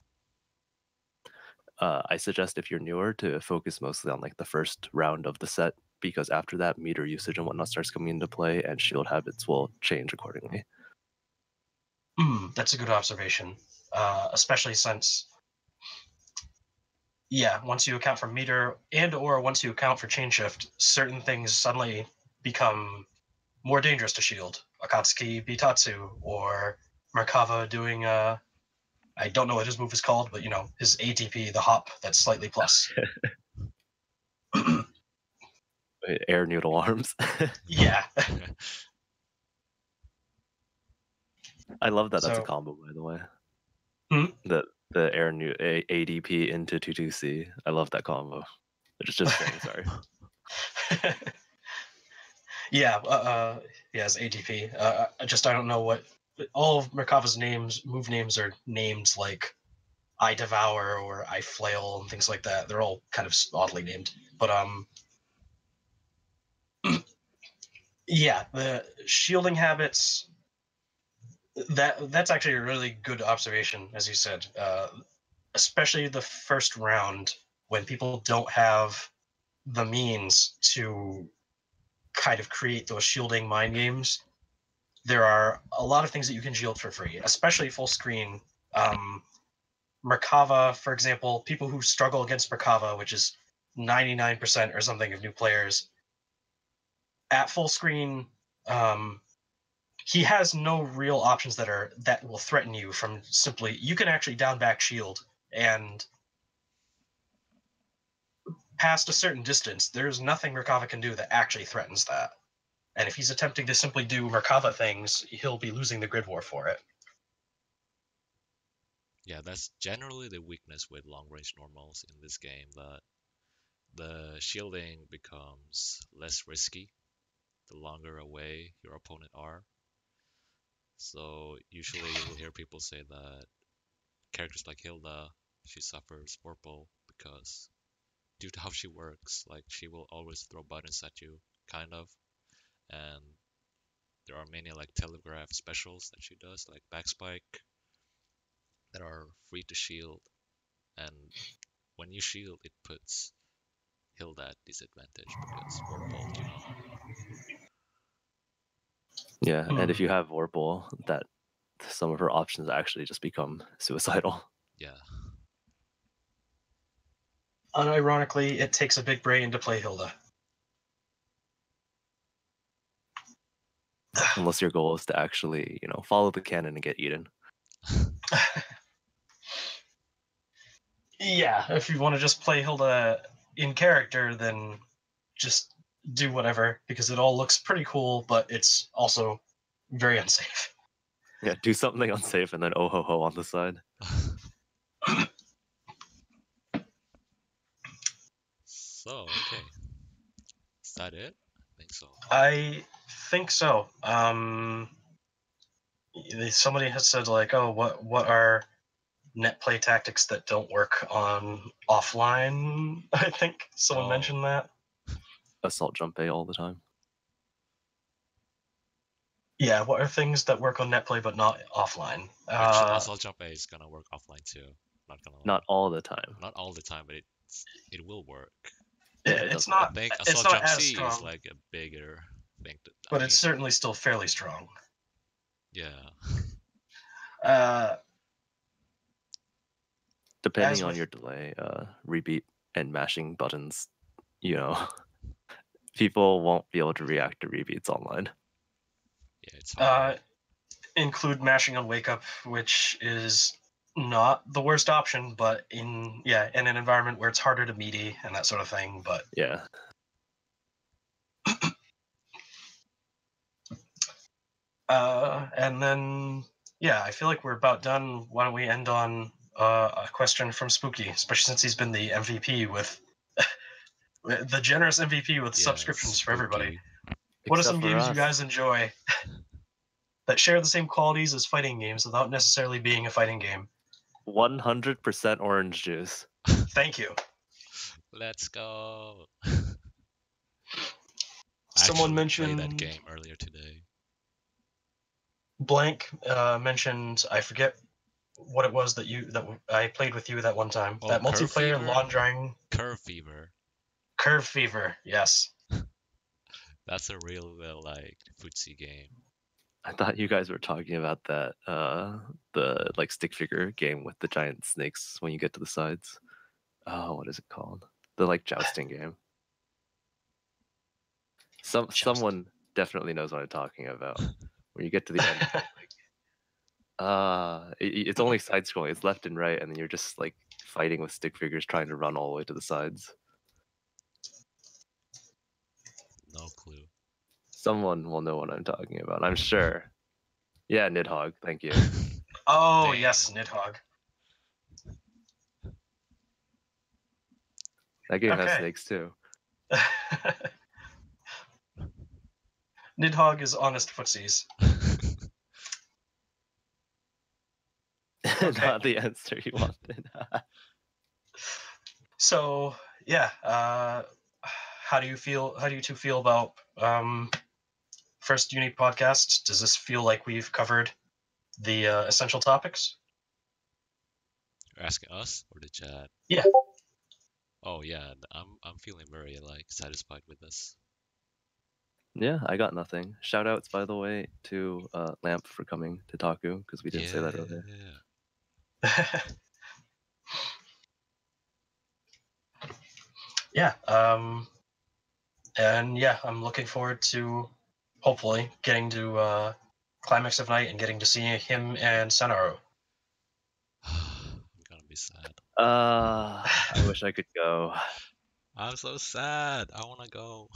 Speaker 3: I suggest if you're newer to focus mostly on like the first round of the set, because after that meter usage and whatnot starts coming into play and shield habits will change accordingly.
Speaker 1: That's a good observation, especially since, yeah, once you account for meter and or once you account for chain shift, certain things suddenly become more dangerous to shield. Akatsuki Bitatsu or Merkava doing I don't know what his move is called, but his ATP, the hop that's slightly plus.
Speaker 3: Air noodle arms.
Speaker 1: Yeah.
Speaker 3: I love that. That's a
Speaker 1: So,
Speaker 3: combo, by the way.
Speaker 1: Hmm?
Speaker 3: The air ADP into 22C. I love that combo. Just saying, sorry.
Speaker 1: Yeah, his ATP. I don't know what all of Merkava's move names are named like I Devour or I Flail and things like that. They're all kind of oddly named. But yeah, the shielding habits, that's actually a really good observation, as you said. Especially the first round when people don't have the means to kind of create those shielding mind games. There are a lot of things that you can shield for free, especially full screen. Merkava, for example, people who struggle against Merkava, which is 99% or something of new players, at full screen, he has no real options that will threaten you from simply. You can actually down back shield, and past a certain distance, there's nothing Merkava can do that actually threatens that. And if he's attempting to simply do Merkava things, he'll be losing the grid war for it.
Speaker 2: Yeah, that's generally the weakness with long range normals in this game, that the shielding becomes less risky the longer away your opponent are. So usually you will hear people say that characters like Hilda, she suffers Vorpal because due to how she works, like she will always throw buttons at you, kind of, and there are many like telegraph specials that she does, like backspike, that are free to shield, and when you shield, it puts Hilda at disadvantage because Vorpal do not.
Speaker 3: Yeah, and if you have Vorpal, that some of her options actually just become suicidal.
Speaker 2: Yeah.
Speaker 1: Unironically, it takes a big brain to play Hilda.
Speaker 3: Unless your goal is to actually, follow the canon and get Eden.
Speaker 1: Yeah, if you want to just play Hilda in character, then just do whatever, because it all looks pretty cool, but it's also very unsafe.
Speaker 3: Yeah, do something unsafe and then oh ho ho on the side.
Speaker 2: So, okay. Is that it? I think so.
Speaker 1: I think so. Somebody has said like, "Oh, what are Netplay tactics that don't work on offline?" I think someone mentioned that.
Speaker 3: Assault jump A all the time.
Speaker 1: Yeah, what are things that work on Netplay but not offline?
Speaker 2: Actually, Assault Jump A is gonna work offline too. Not gonna lie.
Speaker 3: Not all the time.
Speaker 2: Not all the time, but it will work.
Speaker 1: It's not.
Speaker 2: I think
Speaker 1: It's
Speaker 2: Assault
Speaker 1: not
Speaker 2: Jump
Speaker 1: as
Speaker 2: C
Speaker 1: strong,
Speaker 2: is like a bigger thing.
Speaker 1: but it's certainly still fairly strong.
Speaker 2: Yeah.
Speaker 3: Depending on your delay, rebeat and mashing buttons, people won't be able to react to rebeats online.
Speaker 2: Yeah, it's hard.
Speaker 1: Include mashing on wake up, which is not the worst option, but in an environment where it's harder to meaty and that sort of thing. But
Speaker 3: yeah.
Speaker 1: And then I feel like we're about done. Why don't we end on a question from Spooky, especially since he's been the MVP with the generous MVP with subscriptions for everybody. What are some games you guys enjoy that share the same qualities as fighting games without necessarily being a fighting game?
Speaker 3: 100% orange juice.
Speaker 1: Thank you.
Speaker 2: Let's go.
Speaker 1: Someone mentioned
Speaker 2: played that game earlier today.
Speaker 1: Blank mentioned, I forget what it was that I played with you that one time. That multiplayer lawn drying.
Speaker 2: Curve Fever.
Speaker 1: Curve Fever, yes.
Speaker 2: That's a real footsie game.
Speaker 3: I thought you guys were talking about that the stick figure game with the giant snakes when you get to the sides. Oh, what is it called? The jousting game. Someone definitely knows what I'm talking about. When you get to the end, it's only side scrolling. It's left and right, and then you're just fighting with stick figures trying to run all the way to the sides.
Speaker 2: No clue.
Speaker 3: Someone will know what I'm talking about, I'm sure. Yeah, Nidhogg, thank you.
Speaker 1: Oh, yes, Nidhogg.
Speaker 3: That game has snakes too.
Speaker 1: Nidhogg is honest footsies.
Speaker 3: Not the answer you wanted.
Speaker 1: So, how do you two feel about first Uni podcast? Does this feel like we've covered the essential topics?
Speaker 2: You're asking us or the chat?
Speaker 1: Yeah.
Speaker 2: Oh yeah, I'm feeling very satisfied with this.
Speaker 3: Yeah, I got nothing. Shout outs, by the way, to Lamp for coming to Taku, because we didn't say that earlier.
Speaker 1: Yeah. And I'm looking forward to hopefully getting to Climax of Night and getting to see him and Senaro.
Speaker 2: I'm gonna be sad.
Speaker 3: I wish I could go.
Speaker 2: I'm so sad. I wanna go.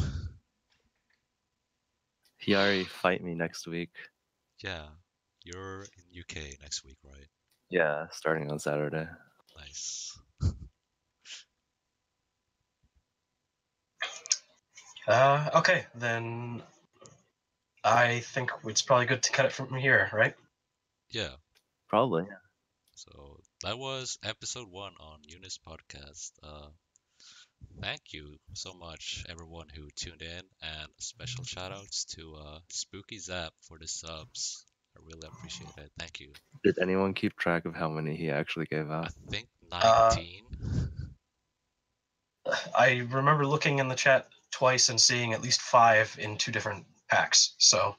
Speaker 3: Hiari, fight me next week.
Speaker 2: Yeah, you're in UK next week, right?
Speaker 3: Yeah, starting on Saturday.
Speaker 2: Nice.
Speaker 1: Okay, then I think it's probably good to cut it from here, right?
Speaker 2: Yeah.
Speaker 3: Probably.
Speaker 2: So that was episode 1 on Unist podcast. Thank you so much, everyone who tuned in, and special shout outs to Spooky Zap for the subs. I really appreciate it. Thank you.
Speaker 3: Did anyone keep track of how many he actually gave
Speaker 2: I
Speaker 3: out?
Speaker 2: think
Speaker 1: Uh,
Speaker 2: 19.
Speaker 1: I remember looking in the chat twice and seeing at least 5 in 2 different packs. So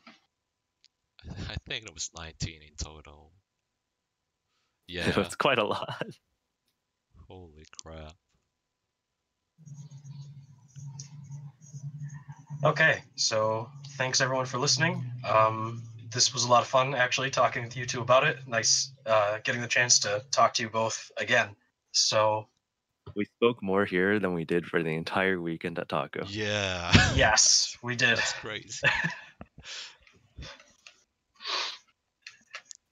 Speaker 2: I think it was 19 in total.
Speaker 3: It
Speaker 2: Yeah,
Speaker 3: was quite a lot.
Speaker 2: holy crap.
Speaker 1: okay, so thanks everyone for listening. This was a lot of fun actually talking with you two about it. Nice getting the chance to talk to you both again. So
Speaker 3: We spoke more here than we did for the entire weekend at Taku.
Speaker 2: Yeah.
Speaker 1: yes, we did.
Speaker 2: That's crazy.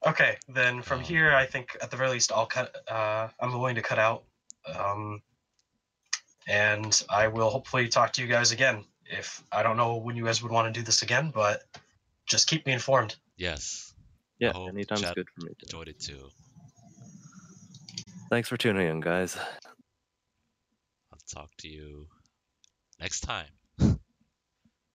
Speaker 1: Okay, then from here, I think at the very least I'll cut. I'm going to cut out, and I will hopefully talk to you guys again. If I don't know when you guys would want to do this again, but just keep me informed.
Speaker 2: Yes.
Speaker 3: Yeah,
Speaker 2: I hope
Speaker 3: anytime's
Speaker 2: chat
Speaker 3: good for me too.
Speaker 2: enjoyed it too.
Speaker 3: Thanks for tuning in, guys.
Speaker 2: I'll talk to you next time.